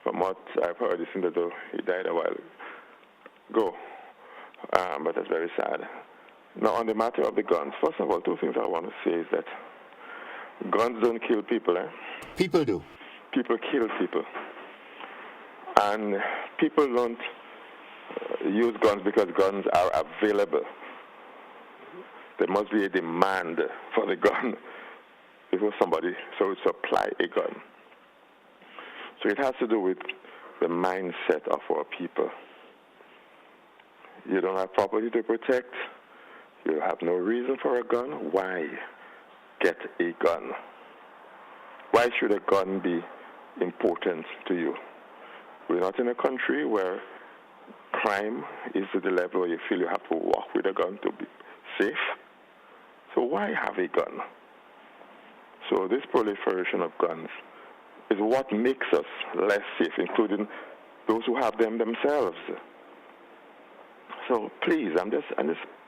S13: from what I've heard, it seemed that he died a while ago. But that's very sad. Now, on the matter of the guns, first of all, two things I want to say is that guns don't kill people, eh?
S25: People do.
S13: People kill people. And people don't use guns because guns are available. There must be a demand for the gun before somebody so supply a gun. So it has to do with the mindset of our people. You don't have property to protect. You have no reason for a gun. Why get a gun? Why should a gun be important to you? We're not in a country where crime is to the level where you feel you have to walk with a gun to be safe. So why have a gun? So this proliferation of guns is what makes us less safe, including those who have them themselves. So please, I'm just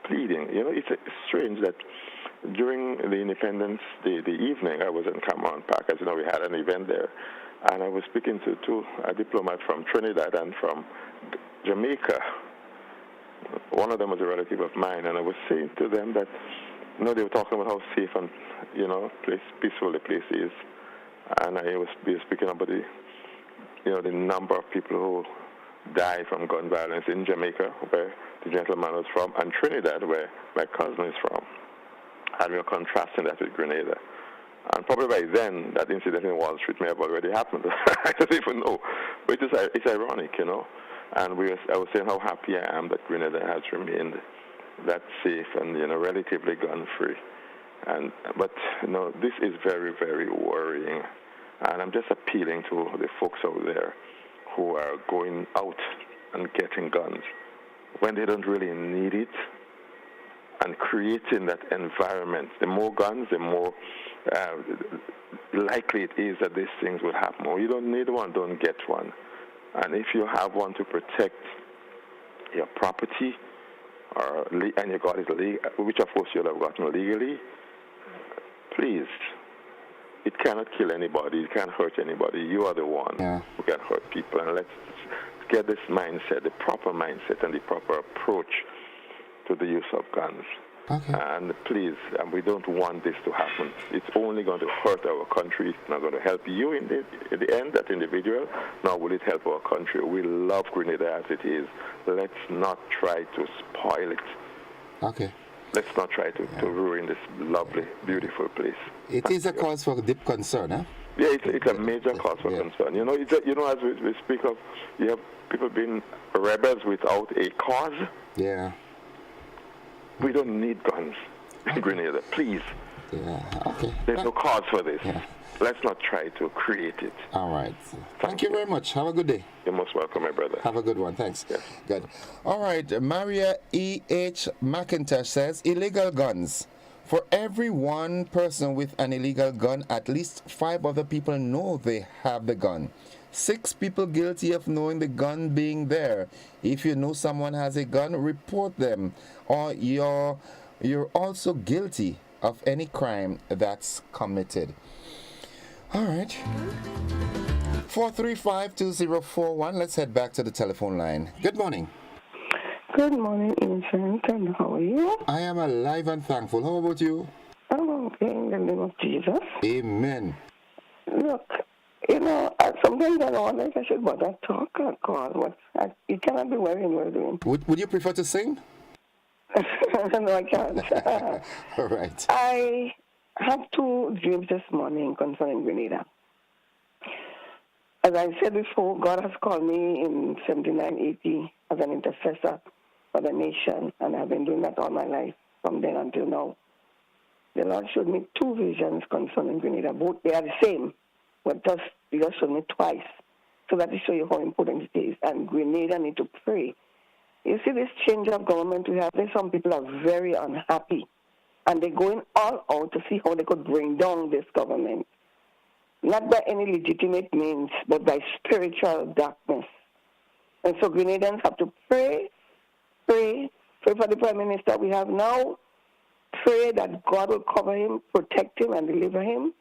S13: pleading. You know, it's strange that during the Independence Day, the evening, I was in Cameron Park. As you know, we had an event there, and I was speaking to a diplomat from Trinidad and from Jamaica. One of them was a relative of mine, and I was saying to them that, you know, they were talking about how safe and, you know, peaceful the place is. And I was speaking about the number of people who die from gun violence in Jamaica, where the gentleman was from, and Trinidad, where my cousin is from. And we were contrasting that with Grenada. And probably by then, that incident in Wall Street may have already happened. I don't even know. But it's ironic, you know. And I was saying how happy I am that Grenada has remained that safe and, you know, relatively gun-free. But, you know, this is very, very worrying. And I'm just appealing to the folks out there who are going out and getting guns when they don't really need it, and creating that environment. The more guns, the more likely it is that these things will happen. Or you don't need one, don't get one. And if you have one to protect your property, and you got it legal, which of course you'll have gotten legally, please, it cannot kill anybody, it can't hurt anybody. You are the one who can hurt people. And let's get this mindset, the proper mindset and the proper approach to the use of guns.
S25: Okay.
S13: And please, we don't want this to happen. It's only going to hurt our country. It's not going to help you in the end, that individual, nor will it help our country. We love Grenada as it is. Let's not try to spoil it.
S25: Okay.
S13: Let's not try to ruin this lovely, beautiful place.
S25: It is a cause for deep concern, huh?
S13: Yeah, it's a major cause for concern. You know, as we speak of, you have people being rebels without a cause.
S25: Yeah.
S13: We don't need guns in Grenada, please.
S25: Yeah, okay.
S13: There's no cause for this. Yeah. Let's not try to create it.
S25: All right. Thank you very much. Have a good day.
S13: You're most welcome, my brother.
S25: Have a good one. Thanks.
S13: Yeah.
S25: Good. All right. Maria E.H. McIntosh says, illegal guns. For every one person with an illegal gun, at least 5 other people know they have the gun. 6 people guilty of knowing the gun being there. If you know someone has a gun, report them, or you're also guilty of any crime that's committed. All right. 435-2041. Let's head back to the telephone line. Good morning.
S15: Good morning, Innocent, and how are you?
S25: I am alive and thankful. How about you?
S15: I'm okay in the name of Jesus.
S25: Amen.
S15: Look, you know, sometimes I wonder if I should bother talk or call, but it cannot be wearing what we're doing.
S25: Would you prefer to sing?
S15: No, I can't.
S25: All right.
S15: I have 2 dreams this morning concerning Grenada. As I said before, God has called me in 79-80 as an intercessor for the nation, and I've been doing that all my life from then until now. The Lord showed me 2 visions concerning Grenada. Both, they are the same, but He just showed me twice, so that to show you how important it is. And Grenada need to pray. You see this change of government we have, there's some people are very unhappy, and they're going all out to see how they could bring down this government. Not by any legitimate means, but by spiritual darkness. And so Grenadians have to pray for the Prime Minister we have now, pray that God will cover him, protect him, and deliver him,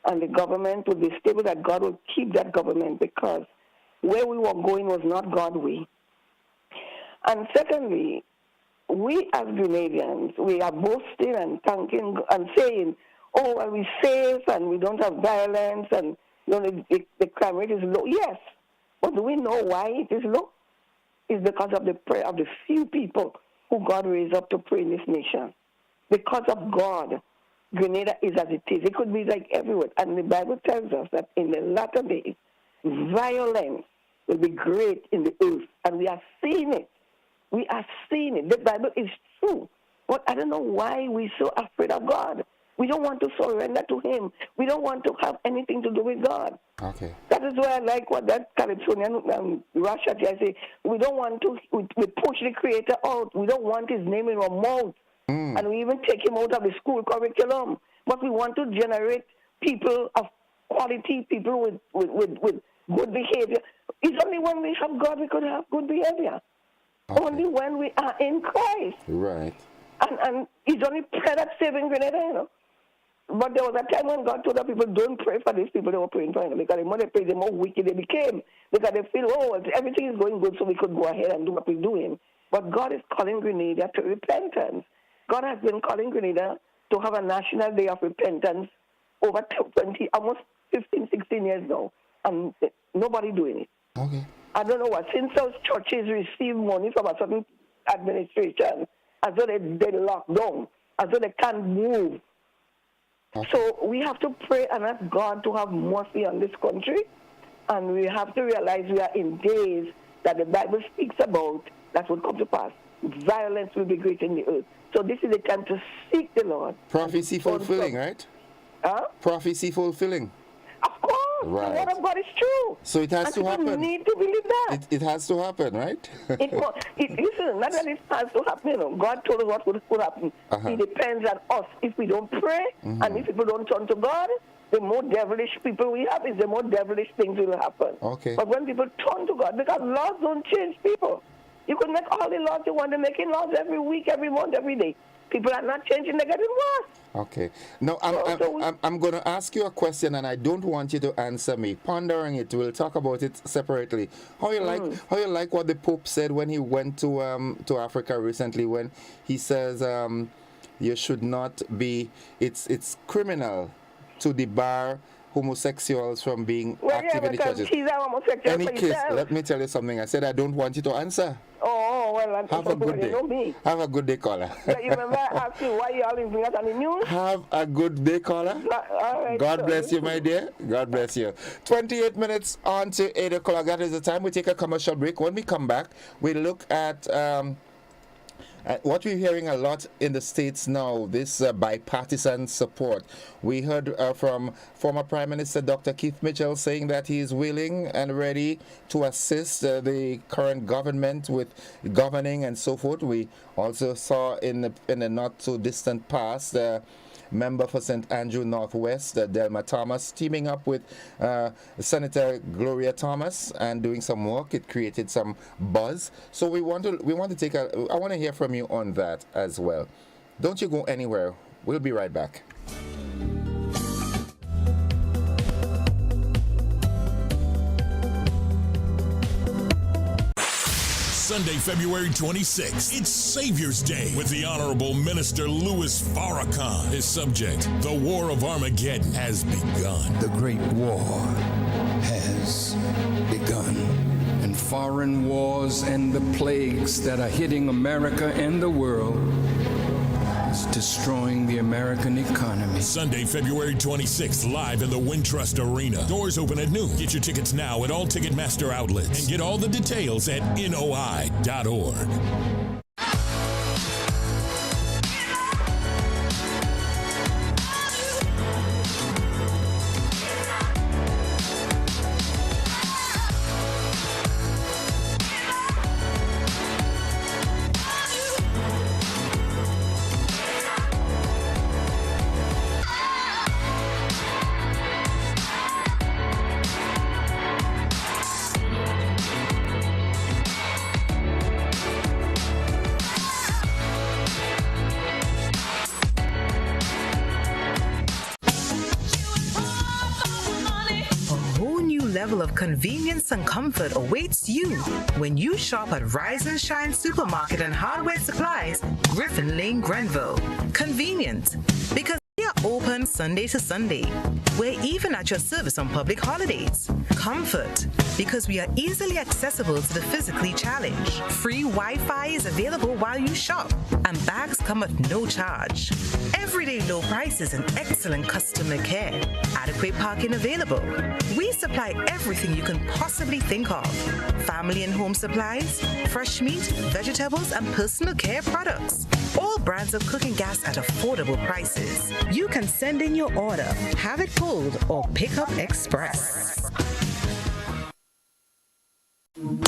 S15: and the government will be stable, that God will keep that government, because where we were going was not God's way. And secondly, we as Grenadians, we are boasting and thanking and saying, oh, well, we're safe and we don't have violence and the crime rate is low. Yes, but do we know why it is low? It's because of the prayer of the few people who God raised up to pray in this nation. Because of God, Grenada is as it is. It could be like everywhere. And the Bible tells us that in the latter days, violence will be great in the earth. And we are seeing it. We are seeing it. The Bible is true. But I don't know why we're so afraid of God. We don't want to surrender to Him. We don't want to have anything to do with God.
S25: Okay.
S15: That is why I like what that Calypsonian Russia say. We don't want to, we push the Creator out. We don't want His name in our mouth. And we even take Him out of the school curriculum. But we want to generate people of quality, people with good behavior. It's only when we have God we could have good behavior. Okay. Only when we are in Christ.
S25: Right.
S15: And it's only prayer that's saving Grenada, you know. But there was a time when God told the people, don't pray for these people they were praying for, you know, because the more they pray, the more wicked they became. Because they feel, oh, everything is going good, so we could go ahead and do what we're doing. But God is calling Grenada to repentance. God has been calling Grenada to have a national day of repentance over 20, almost 15, 16 years now. And nobody doing it.
S25: Okay.
S15: I don't know what. Since those churches receive money from a certain administration, as though they locked down, as though they can't move. Okay. So we have to pray and ask God to have mercy on this country. And we have to realize we are in days that the Bible speaks about that will come to pass. Violence will be great in the earth. So this is the time to seek the Lord.
S25: Prophecy fulfilling, right?
S15: Huh?
S25: Prophecy fulfilling.
S15: Of course.
S25: Right.
S15: The word of God is true.
S25: So it has to happen.
S15: You need to believe that.
S25: It has to happen, right?
S15: Listen, not that it has to happen. You know, God told us what would happen. It depends on us. If we don't pray and if people don't turn to God, the more devilish people we have, the more devilish things will happen.
S25: Okay.
S15: But when people turn to God, because laws don't change people. You could make all the laws you want to make, laws every week, every month, every day. People are not changing, they're getting worse.
S25: Okay. Now, I'm going to ask you a question, and I don't want you to answer me. Pondering it, we'll talk about it separately. How you like what the Pope said when he went to Africa recently, when he says you should not be, it's criminal to debar homosexuals from being active in the churches.
S15: He's a homosexual.
S25: Any case, let me tell you something. I said I don't want you to answer.
S15: Oh, well,
S25: have a good day.
S15: You know me.
S25: Have a good day, caller.
S15: You remember I asked you why you always bring us on the news?
S25: Have a good day, caller.
S15: All right,
S25: God bless you, my dear. God bless you. 28 minutes on to 8 o'clock. That is the time. We take a commercial break. When we come back, we look at what we're hearing a lot in the States now, this bipartisan support. We heard from former Prime Minister Dr. Keith Mitchell saying that he is willing and ready to assist the current government with governing and so forth. We also saw in the not so distant past member for St. Andrew Northwest, Delma Thomas, teaming up with Senator Gloria Thomas and doing some work. It created some buzz. So I want to hear from you on that as well. Don't you go anywhere. We'll be right back.
S17: Sunday, February 26th, it's Savior's Day with the Honorable Minister Louis Farrakhan. His subject, the War of Armageddon has begun.
S18: The Great War has begun. And foreign wars and the plagues that are hitting America and the world is destroying the American economy.
S17: Sunday, February 26th, live in the Wintrust Arena. Doors open at noon. Get your tickets now at all Ticketmaster outlets and get all the details at noi.org.
S20: Level of convenience and comfort awaits you when you shop at Rise and Shine Supermarket and Hardware Supplies, Griffin Lane, Grenville. Convenient, because we are open Sunday to Sunday. We're even at your service on public holidays. Comfort, because we are easily accessible to the physically challenged. Free Wi-Fi is available while you shop, and bags come at no charge. Everyday low prices and excellent customer care. Adequate parking available. We supply everything you can possibly think of. Family and home supplies, fresh meat, vegetables, and personal care products. All brands of cooking gas at affordable prices. You can send in your order, have it pulled, or pick up express.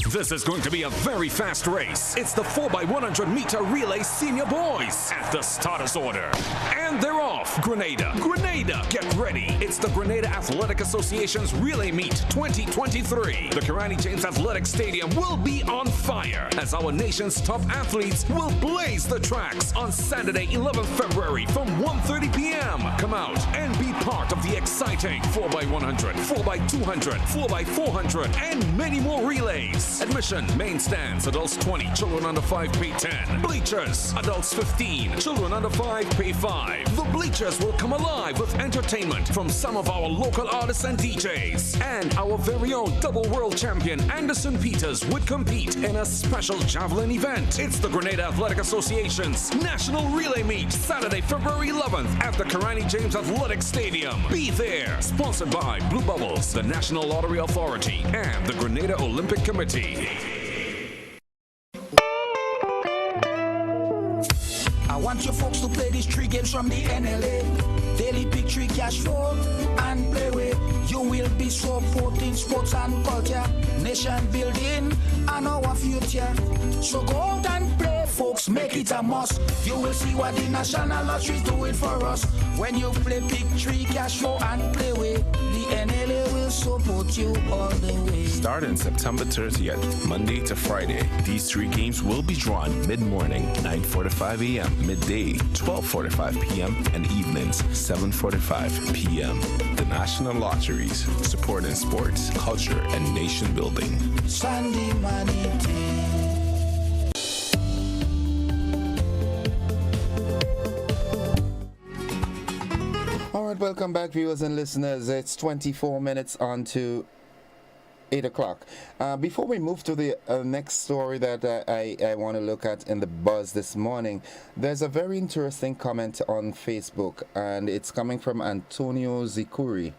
S3: This is going to be a very fast race. It's the 4x100 meter relay senior boys at the starter's order. And they're off. Grenada, get ready. It's the Grenada Athletic Association's Relay Meet 2023. The Karani James Athletic Stadium will be on fire as our nation's top athletes will blaze the tracks on Saturday, 11th February from 1:30 p.m. Come out and be part of the exciting 4x100, 4x200, 4x400, and many more relays. Admission, main stands, adults 20, children under 5 pay 10. Bleachers, adults 15, children under 5 pay 5. The bleachers will come alive with entertainment from some of our local artists and DJs. And our very own double world champion Anderson Peters would compete in a special javelin event. It's the Grenada Athletic Association's National Relay Meet, Saturday, February 11th at the Karani James Athletic Stadium. Be there. Sponsored by Blue Bubbles, the National Lottery Authority, and the Grenada Olympic Committee.
S21: I want you folks to play these 3 games from the NLA. Daily pick 3 cash flow and play with. You will be supporting sports and culture, nation building and our future. So go out and play, folks, make it a must. You will see what the National Lottery is doing for us. When you play pick 3 cash flow and play with, the NLA will will support you all the way.
S1: Starting September 30th, Monday to Friday, these 3 games will be drawn mid-morning, 9:45 a.m., midday, 12:45 p.m., and evenings, 7:45 p.m. The National Lotteries, supporting sports, culture, and nation building.
S21: Sunday Manity.
S25: All right, welcome back, viewers and listeners. It's 24 minutes on to 8 o'clock. Before we move to the next story that I want to look at in the buzz this morning, there's a very interesting comment on Facebook, and it's coming from Antonio Zikuri.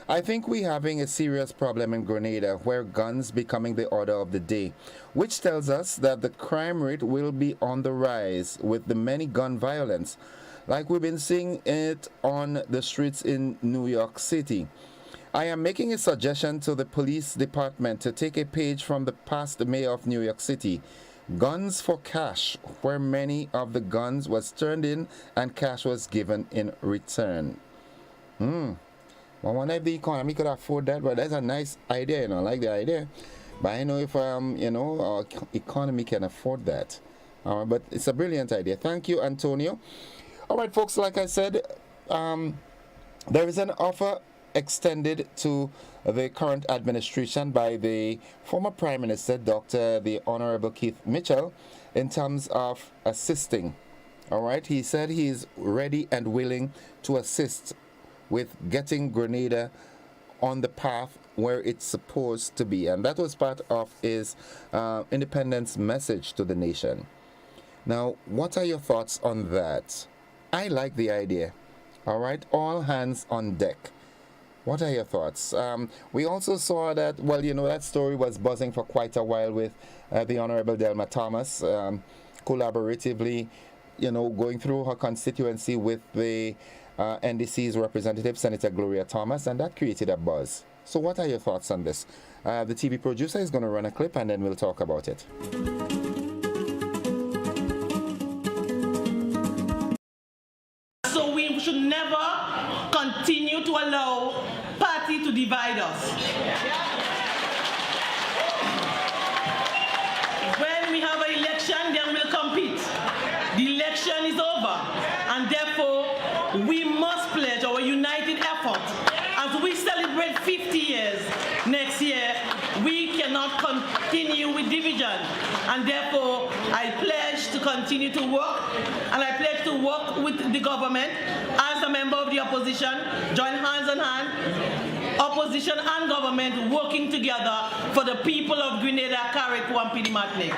S25: I think we're having a serious problem in Grenada where guns becoming the order of the day, which tells us that the crime rate will be on the rise with the many gun violence, like we've been seeing it on the streets in New York City. I am making a suggestion to the police department to take a page from the past mayor of New York City, guns for cash, where many of the guns was turned in and cash was given in return. I wonder if the economy could afford that, but that's a nice idea, I like the idea. But I know if, our economy can afford that. But it's a brilliant idea. Thank you, Antonio. All right, folks, like I said, there is an offer extended to the current administration by the former Prime Minister, the Honorable Keith Mitchell, in terms of assisting. All right, he said he is ready and willing to assist with getting Grenada on the path where it's supposed to be. And that was part of his independence message to the nation. Now, what are your thoughts on that? I like the idea. All right, all hands on deck. What are your thoughts? We also saw that, that story was buzzing for quite a while with the Honorable Delma Thomas, collaboratively, going through her constituency with the NDC's representative, Senator Gloria Thomas, and that created a buzz. So what are your thoughts on this? The TV producer is going to run a clip and then we'll talk about it.
S4: So we should never continue to allow party to divide us. When we have an election, then we'll compete. The election is over, and therefore we must pledge our united effort. As we celebrate 50 years next year, we cannot continue with division, and therefore I pledge to continue to work, and I pledge to work with the government as a member of the opposition, join hands in hand, opposition and government working together for the people of Grenada, Carriacou and Pidi Martinique.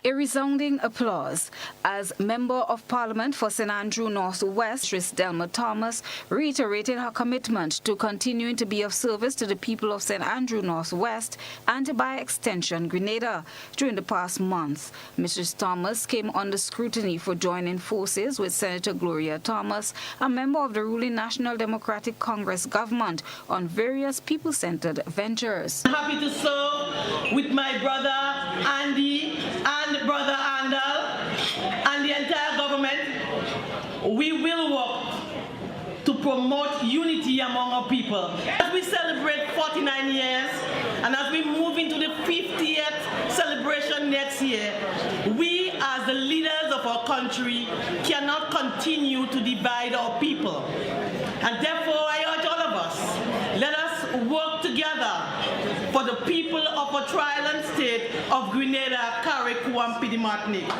S6: A resounding applause as Member of Parliament for St. Andrew North West, Delma Thomas, reiterated her commitment to continuing to be of service to the people of St. Andrew North West and by extension Grenada. During the past month, Mrs. Thomas came under scrutiny for joining forces with Senator Gloria Thomas, a member of the ruling National Democratic Congress government, on various people-centered ventures.
S4: I'm happy to serve with my brother Andy and Brother Andal and the entire government. We will work to promote unity among our people. As we celebrate 49 years and as we move into the 50th celebration next year, we as the leaders of our country cannot continue to divide our people. And therefore I urge all of us, let us work together for the people of our trial state of Grenada, Carriacou and Pidi Martinique.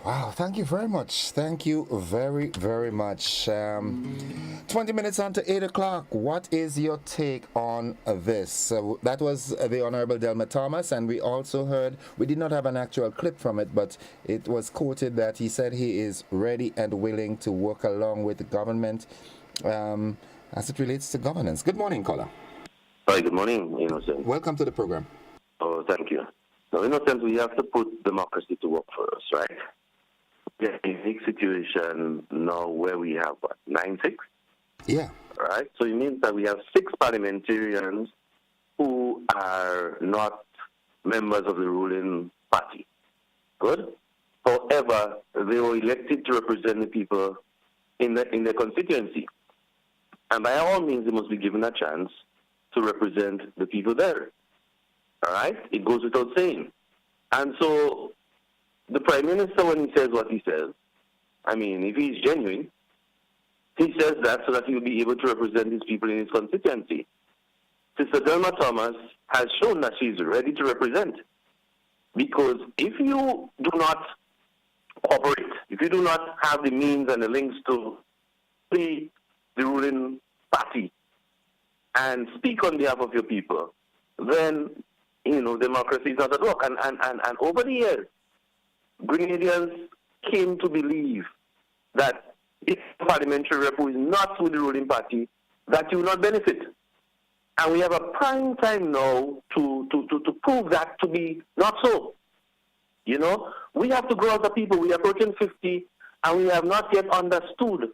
S25: Wow, thank you very much. Thank you very, very much. 20 minutes on to 8 o'clock. What is your take on this? That was the Honorable Delma Thomas, and we also heard, we did not have an actual clip from it, but it was quoted that he said he is ready and willing to work along with the government as it relates to governance. Good morning, caller.
S16: Hi, good morning, Innocent.
S25: Welcome to the program.
S16: Oh, thank you. Now, Innocent, we have to put democracy to work for us, right? We have a unique situation now where we have, 9-6?
S25: Yeah.
S16: Right? So it means that we have 6 parliamentarians who are not members of the ruling party. Good? However, they were elected to represent the people
S2: in the constituency. And by all means, they must be given a chance to represent the people there. All right? It goes without saying. And so the Prime Minister, when he says what he says, I mean, if he's genuine, he says that so that he'll be able to represent his people in his constituency. Sister Delma Thomas has shown that she's ready to represent. Because if you do not cooperate, if you do not have the means and the links to be the ruling party and speak on behalf of your people, then, democracy is not at work. And over the years, Grenadians came to believe that if a parliamentary rep who is not with the ruling party, that you will not benefit. And we have a prime time now to prove that to be not so. We have to grow as a people. We are approaching 50, and we have not yet understood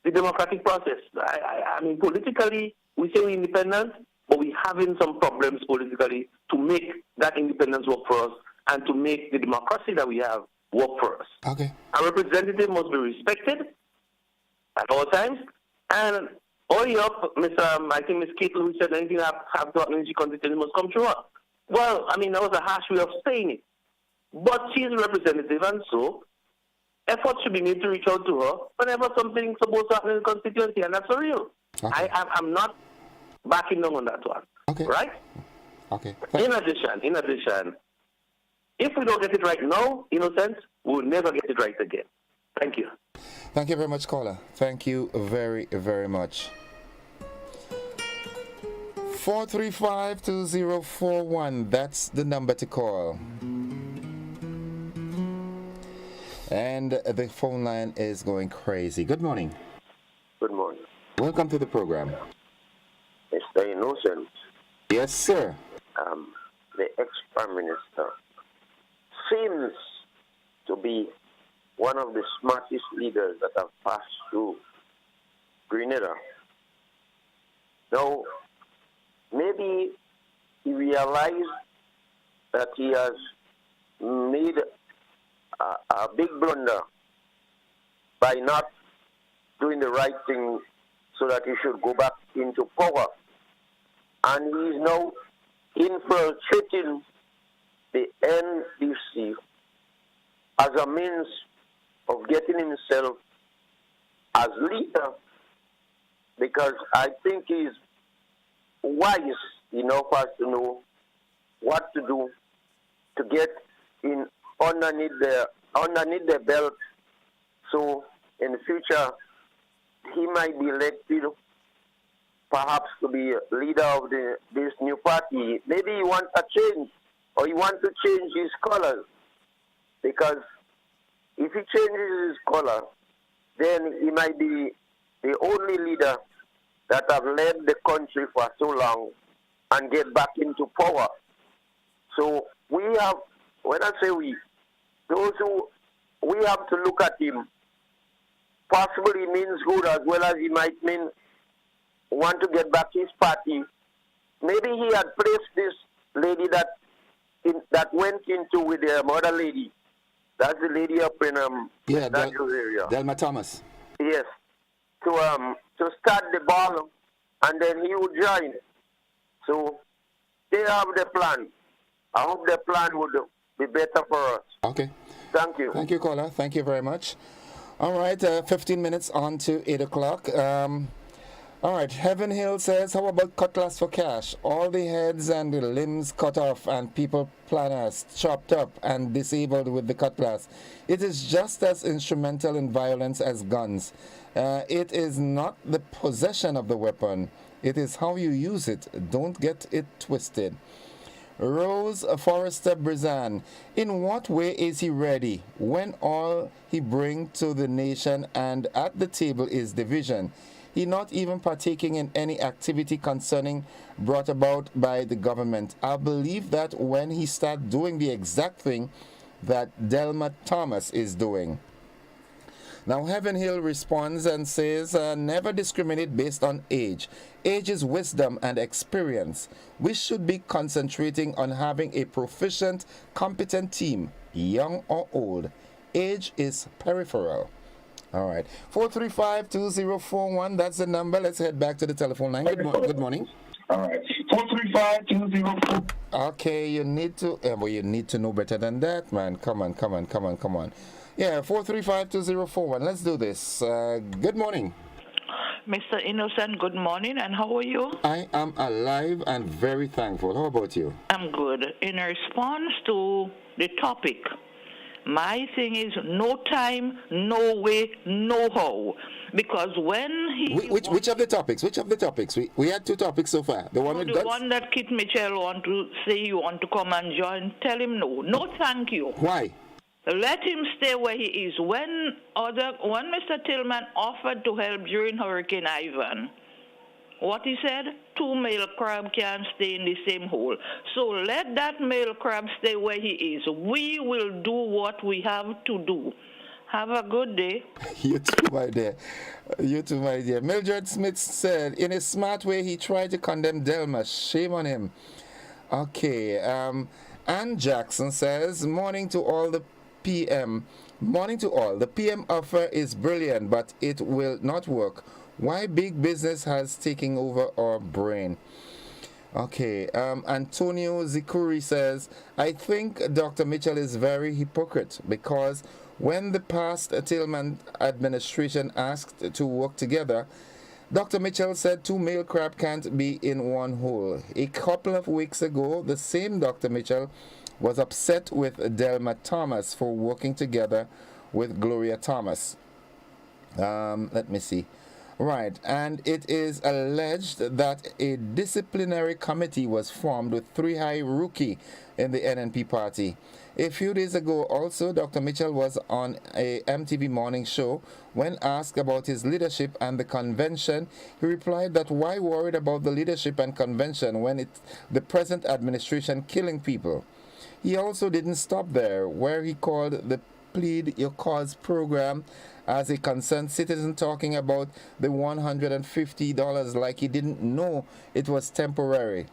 S2: the democratic process. I mean, politically, we say we're independent, but we're having some problems politically to make that independence work for us and to make the democracy that we have work for us.
S25: Okay.
S2: A representative must be respected at all times. And up, I think Ms. Caitlin, who said anything that have to happen in the constituency must come through her. Well, I mean, that was a harsh way of saying it. But she is a representative, and so efforts should be made to reach out to her whenever something's supposed to happen in the constituency, and that's for real. Okay. I'm not backing down on that one.
S25: Okay.
S2: Right?
S25: Okay.
S2: In addition, if we don't get it right now, Innocent, we'll never get it right again. Thank you.
S25: Thank you very much, caller. Thank you very, very much. 435-2041, that's the number to call. And the phone line is going crazy. Good morning.
S5: Good morning.
S25: Welcome to the program.
S5: Mr. Innocent.
S25: Yes, sir.
S5: The ex-Prime Minister seems to be one of the smartest leaders that have passed through Grenada. Now, maybe he realized that he has made a big blunder by not doing the right thing so that he should go back into power. And he is now infiltrating the NDC as a means of getting himself as leader, because I think he's wise enough as to know what to do to get in underneath the belt, so in the future he might be elected perhaps to be leader of this new party. Maybe he wants a change, or he wants to change his colors, because if he changes his color, then he might be the only leader that have led the country for so long and get back into power. So we have, when I say we have to look at him. Possibly means good, as well as he might mean want to get back his party. Maybe he had placed this lady that went into with the other lady. That's the lady up in that area.
S25: Delma Thomas.
S5: Yes. To start the ball, and then he would join. So they have the plan. I hope the plan would be better for us.
S25: Okay.
S5: Thank you.
S25: Thank you, caller. Thank you very much. All right, 15 minutes on to 8 o'clock. All right, Heaven Hill says, how about cutlass for cash? All the heads and the limbs cut off and people planners chopped up and disabled with the cutlass. It is just as instrumental in violence as guns. It is not the possession of the weapon. It is how you use it. Don't get it twisted. Rose Forrester Brizan, in what way is he ready when all he brings to the nation and at the table is division? He not even partaking in any activity concerning brought about by the government. I believe that when he start doing the exact thing that Delma Thomas is doing. Now Heaven Hill responds and says, never discriminate based on age. Age is wisdom and experience. We should be concentrating on having a proficient, competent team, young or old. Age is peripheral. All right. 435-2041, that's the number. Let's head back to the telephone line. Good morning.
S8: All right. 435-2041.
S25: Okay, you need to know better than that, man. Come on. Yeah, 435-2041. Let's do this. Good morning.
S12: Mr. Innocent, good morning, and how are you?
S25: I am alive and very thankful. How about you?
S12: I'm good. In response to the topic, my thing is no time, no way, no how. Because when he...
S25: Which of the topics? We had two topics so far. The one with guns?
S12: The one that Kit Mitchell want to say you want to come and join, tell him no. No, thank you.
S25: Why?
S12: Let him stay where he is. When Mr. Tillman offered to help during Hurricane Ivan, what he said, 2 male crab can't stay in the same hole. So let that male crab stay where he is. We will do what we have to do. Have a good day.
S25: You too, my dear. Mildred Smith said, in a smart way, he tried to condemn Delma. Shame on him. Okay. Ann Jackson says, morning to all. The PM offer is brilliant, but it will not work. Why big business has taken over our brain? Okay, Antonio Zikuri says, I think Dr. Mitchell is very hypocrite because when the past Tillman administration asked to work together, Dr. Mitchell said 2 male crab can't be in one hole. A couple of weeks ago, the same Dr. Mitchell was upset with Delma Thomas for working together with Gloria Thomas. Let me see. Right, and it is alleged that a disciplinary committee was formed with 3 high rookie in the NNP party. A few days ago also, Dr. Mitchell was on a MTV morning show. When asked about his leadership and the convention, he replied that why worried about the leadership and convention when it's the present administration killing people. He also didn't stop there, where he called the Plead Your Cause program as a concerned citizen, talking about the $150 like he didn't know it was temporary.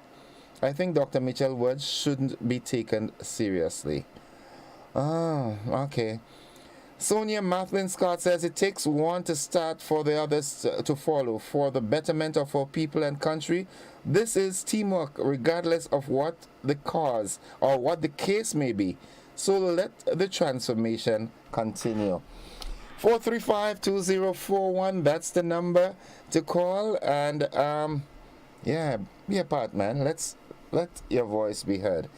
S25: I think Dr. Mitchell's words shouldn't be taken seriously. Oh, okay. Sonia Mathlin Scott says it takes one to start for the others to follow for the betterment of our people and country. This is teamwork regardless of what the cause or what the case may be. So let the transformation continue. 435-2041, that's the number to call. And yeah, be a part, man. Let your voice be heard.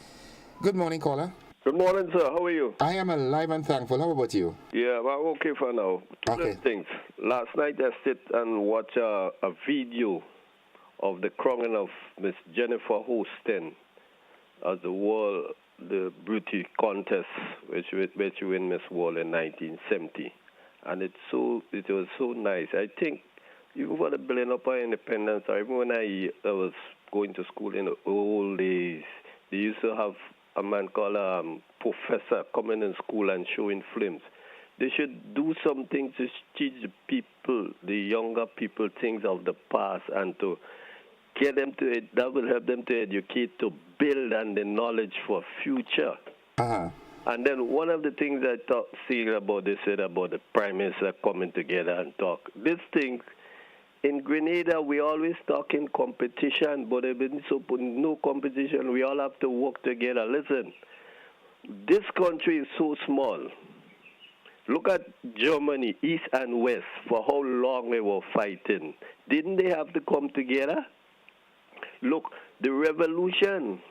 S25: Good morning, caller.
S19: Good morning, sir. How are you?
S25: I am alive and thankful. How about you?
S19: Yeah, well, I'm okay for now. Two little things. Last night I sit and watch a video of the crowning of Miss Jennifer Houston as the beauty contest, which she won Miss World in 1970. And it was so nice. I think even for the building up our independence, or even when I was going to school in the old days, they used to have a man called professor coming in school and showing films. They should do something to teach the people, the younger people, things of the past, and to get them to it. That will help them to educate, to build on the knowledge for future.
S25: Uh-huh.
S19: And then one of the things I said about the Prime Minister coming together and talk. This thing, in Grenada, we always talk in competition, but if there's no competition, we all have to work together. Listen, this country is so small. Look at Germany, East and West, for how long they were fighting. Didn't they have to come together? Look, the revolution,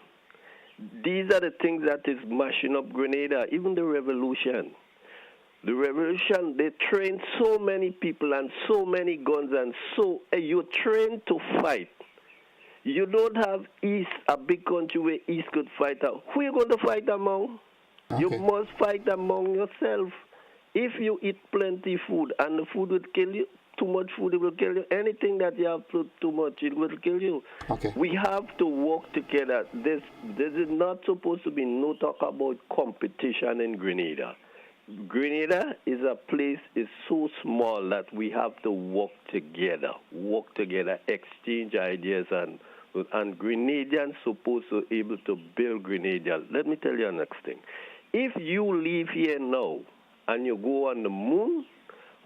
S19: these are the things that is mashing up Grenada, even the revolution. The revolution, they trained so many people and so many guns, and so you're trained to fight. You don't have East, a big country where East could fight. Who are you going to fight among? Okay. You must fight among yourself. If you eat plenty food and the food will kill you, too much food, it will kill you. Anything that you have too much, it will kill you.
S25: Okay.
S19: We have to work together. This is not supposed to be no talk about competition in Grenada. Grenada is a place, is so small that we have to work together, exchange ideas, and Grenadians supposed to be able to build Grenada. Let me tell you the next thing. If you live here now and you go on the moon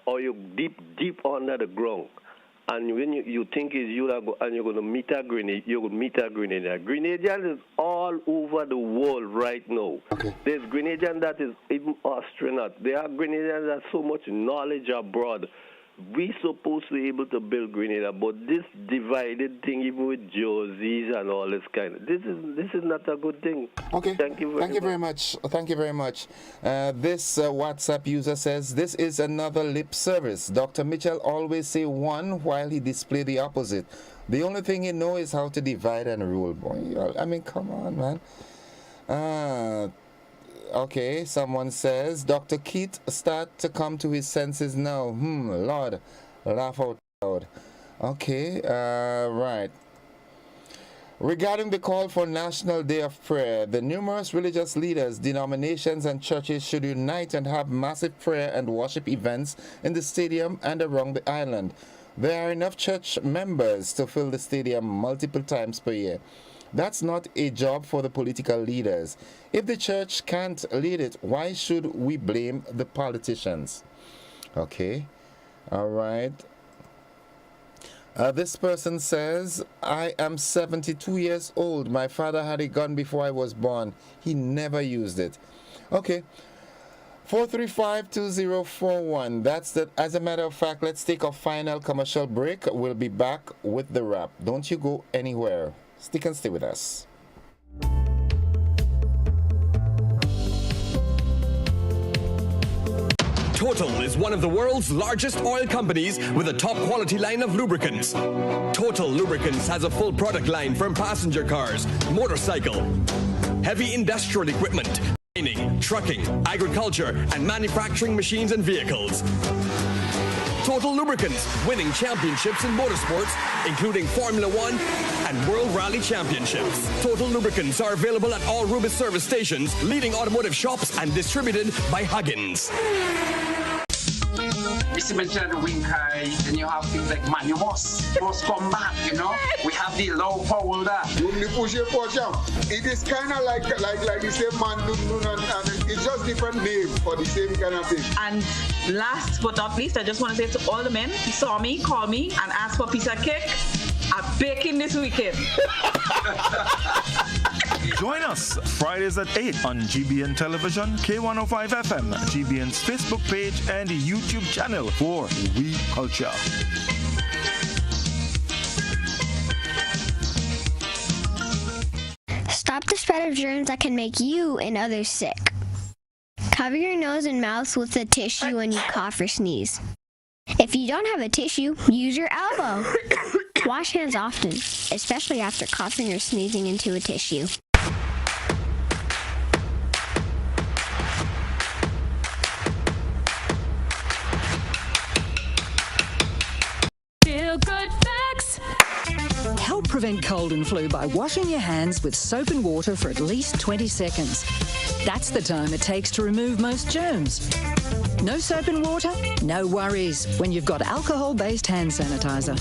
S19: or you're deep under the ground. And when you think is you are and you're going to meet a Grenadian, you're going to meet a Grenadian. Grenadian is all over the world right now.
S25: Okay.
S19: There's Grenadian that is even astronaut. There are Grenadians that have so much knowledge abroad. We supposed to be able to build Grenada, but this divided thing, even with jerseys and all this kind of, this is not a good thing.
S25: Okay.
S19: Thank you very much.
S25: Thank you very much. This WhatsApp user says, this is another lip service. Dr. Mitchell always say one while he display the opposite. The only thing he know is how to divide and rule. Boy, I mean, come on, man. Okay, someone says, Dr. Keith start to come to his senses now. Lord, laugh out loud. Okay, right. Regarding the call for National Day of Prayer, the numerous religious leaders, denominations, and churches should unite and have massive prayer and worship events in the stadium and around the island. There are enough church members to fill the stadium multiple times per year. That's not a job for the political leaders. If the church can't lead it, why should we blame the politicians? Okay. All right. This person says, I am 72 years old. My father had a gun before I was born. He never used it. Okay. 435-2041. That's that. As a matter of fact, let's take a final commercial break. We'll be back with the wrap. Don't you go anywhere. Stick and stay with us.
S7: Total is one of the world's largest oil companies with a top quality line of lubricants. Total Lubricants has a full product line from passenger cars, motorcycle, heavy industrial equipment, mining, trucking, agriculture, and manufacturing machines and vehicles. Total Lubricants, winning championships in motorsports, including Formula One and World Rally Championships. Total Lubricants are available at all Rubis service stations, leading automotive shops, and distributed by Huggins.
S9: Mr. mentioned the wing high, then you have things like Manumos, Force Combat, you know. We have the low power there.
S22: It is kind of like the same man, and it's just different name for the same kind of thing.
S23: And last but not least, I just want to say to all the men who saw me, call me, and ask for a piece of cake. I'm baking this weekend.
S24: Join us Fridays at 8 on GBN Television, K105 FM, GBN's Facebook page, and YouTube channel for We Culture.
S26: Stop the spread of germs that can make you and others sick. Cover your nose and mouth with a tissue when you cough or sneeze. If you don't have a tissue, use your elbow. Wash hands often, especially after coughing or sneezing into a tissue.
S27: Feel good facts. Help prevent cold and flu by washing your hands with soap and water for at least 20 seconds. That's the time it takes to remove most germs. No soap and water? No worries when you've got alcohol-based hand sanitizer.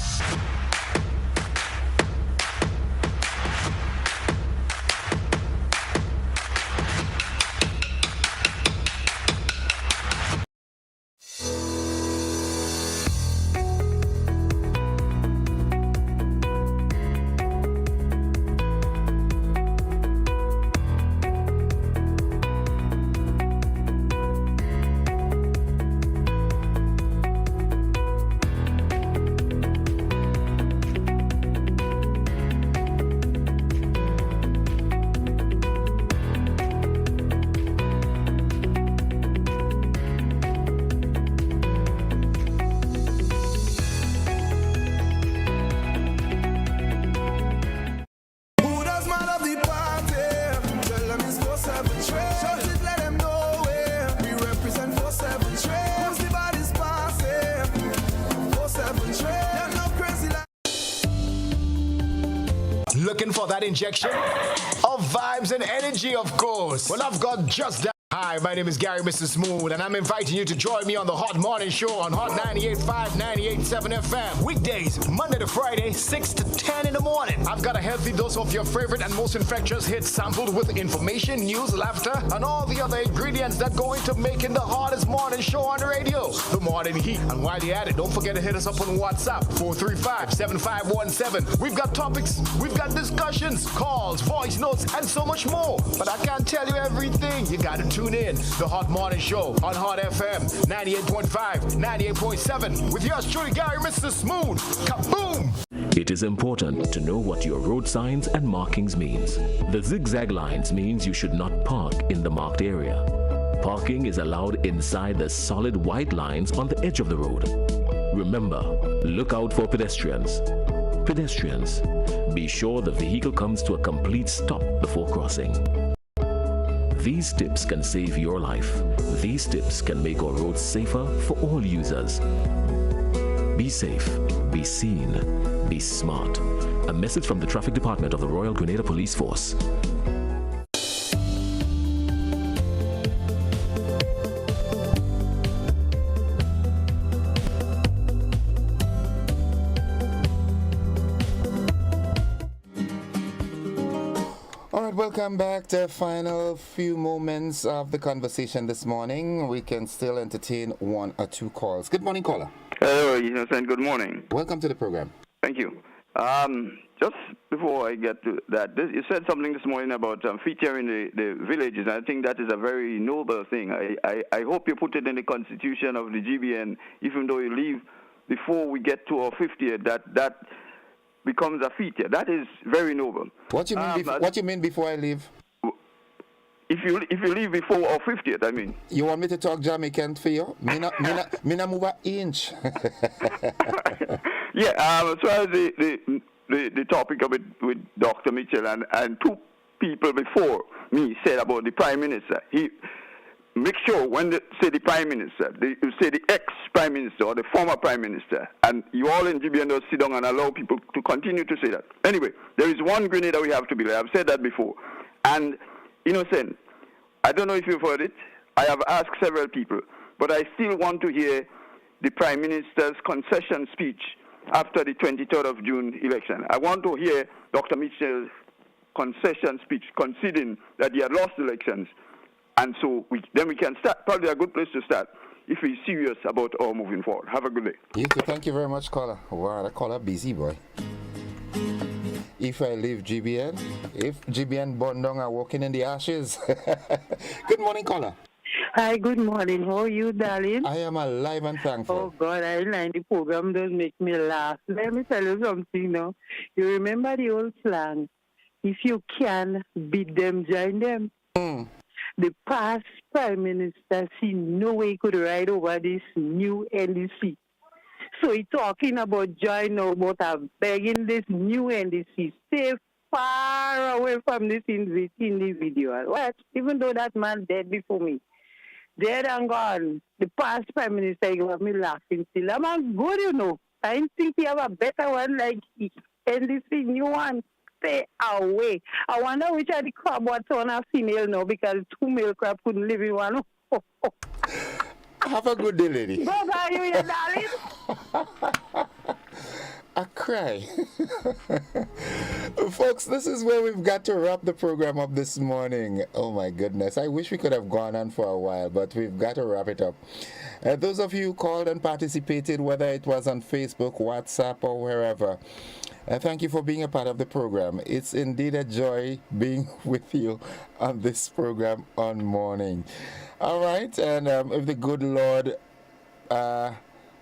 S28: Looking for that injection of vibes and energy, of course? Well, I've got just that. Hi, my name is Gary Mr. Smooth, and I'm inviting you to join me on the Hot Morning Show on Hot 98.5, 98.7 FM. Weekdays, Monday to Friday, 6 to 10 in the morning. I've got a healthy dose of your favorite and most infectious hits sampled with information, news, laughter, and all the other ingredients ingredients that go into making the hottest morning show on the radio, the Morning Heat. And while you're at it, don't forget to hit us up on WhatsApp, 435-7517. We've got topics, we've got discussions, calls, voice notes, and so much more. But I can't tell you everything. You got to tune in. The Hot Morning Show on Hot FM, 98.5, 98.7. With yours truly, Gary, Mr. Smooth. Kaboom!
S10: It is important to know what your road signs and markings means. The zigzag lines means you should not park in the marked area. Parking is allowed inside the solid white lines on the edge of the road. Remember, look out for pedestrians. Pedestrians, be sure the vehicle comes to a complete stop before crossing. These tips can save your life. These tips can make our roads safer for all users. Be safe, be seen, be smart. A message from the Traffic Department of the Royal Grenada Police Force.
S25: Welcome back to the final few moments of the conversation this morning. We can still entertain one or two calls. Good morning, caller.
S11: Hello, Innocent. Good morning.
S25: Welcome to the program.
S11: Thank you. Just before I get to that, you said something this morning about featuring the villages. I think that is a very noble thing. I hope you put it in the constitution of the GBN, even though you leave before we get to our 50th, that becomes a feature. That is very noble.
S25: What you mean? What you mean before I leave?
S11: If you leave before our 50th, I mean.
S25: You want me to talk Jamaican for you? Me not move an inch.
S11: Yeah. As far as the topic of it with Dr. Mitchell and two people before me said about the Prime Minister, he make sure when they say the Prime Minister, they say the ex-Prime Minister or the former Prime Minister, and you all in GBN don't sit down and allow people to continue to say that. Anyway, there is one Grenada we have to build. I've said that before. And, Innocent, I don't know if you've heard it. I have asked several people, but I still want to hear the Prime Minister's concession speech after the 23rd of June election. I want to hear Dr. Mitchell's concession speech, considering that he had lost elections. And so then we can start, probably a good place to start, if we're serious about our moving forward. Have a good day.
S25: You too. Thank you very much, caller. Wow, that caller busy, boy. If I leave GBN, if GBN burned down, I'm walking in the ashes. Good morning, caller.
S13: Hi, good morning. How are you, darling?
S25: I am alive and thankful.
S13: Oh, God, I like the program. Does make me laugh. Let me tell you something now. You remember the old slang? If you can beat them, join them. The past Prime Minister see no way he could ride over this new NDC. So he's talking about join now, but I'm begging this new NDC, stay far away from this individual. What? Even though that man dead before me. Dead and gone. The past Prime Minister, you have me laughing still. I'm good, you know. I don't think we have a better one like NDC, new one. Stay away. I wonder which are the crab what's on a female now because two male crab couldn't live in one.
S25: Have a good day, lady.
S13: Bye-bye, you darling.
S25: I cry. Folks, this is where we've got to wrap the program up this morning. Oh my goodness. I wish we could have gone on for a while, but we've got to wrap it up. Those of you who called and participated, whether it was on Facebook, WhatsApp, or wherever, thank you for being a part of the program. It's indeed a joy being with you on this program on morning. All right, and if the good Lord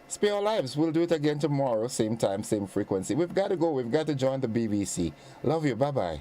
S25: spare our lives, we'll do it again tomorrow, same time, same frequency. We've got to go. We've got to join the BBC. Love you. Bye-bye.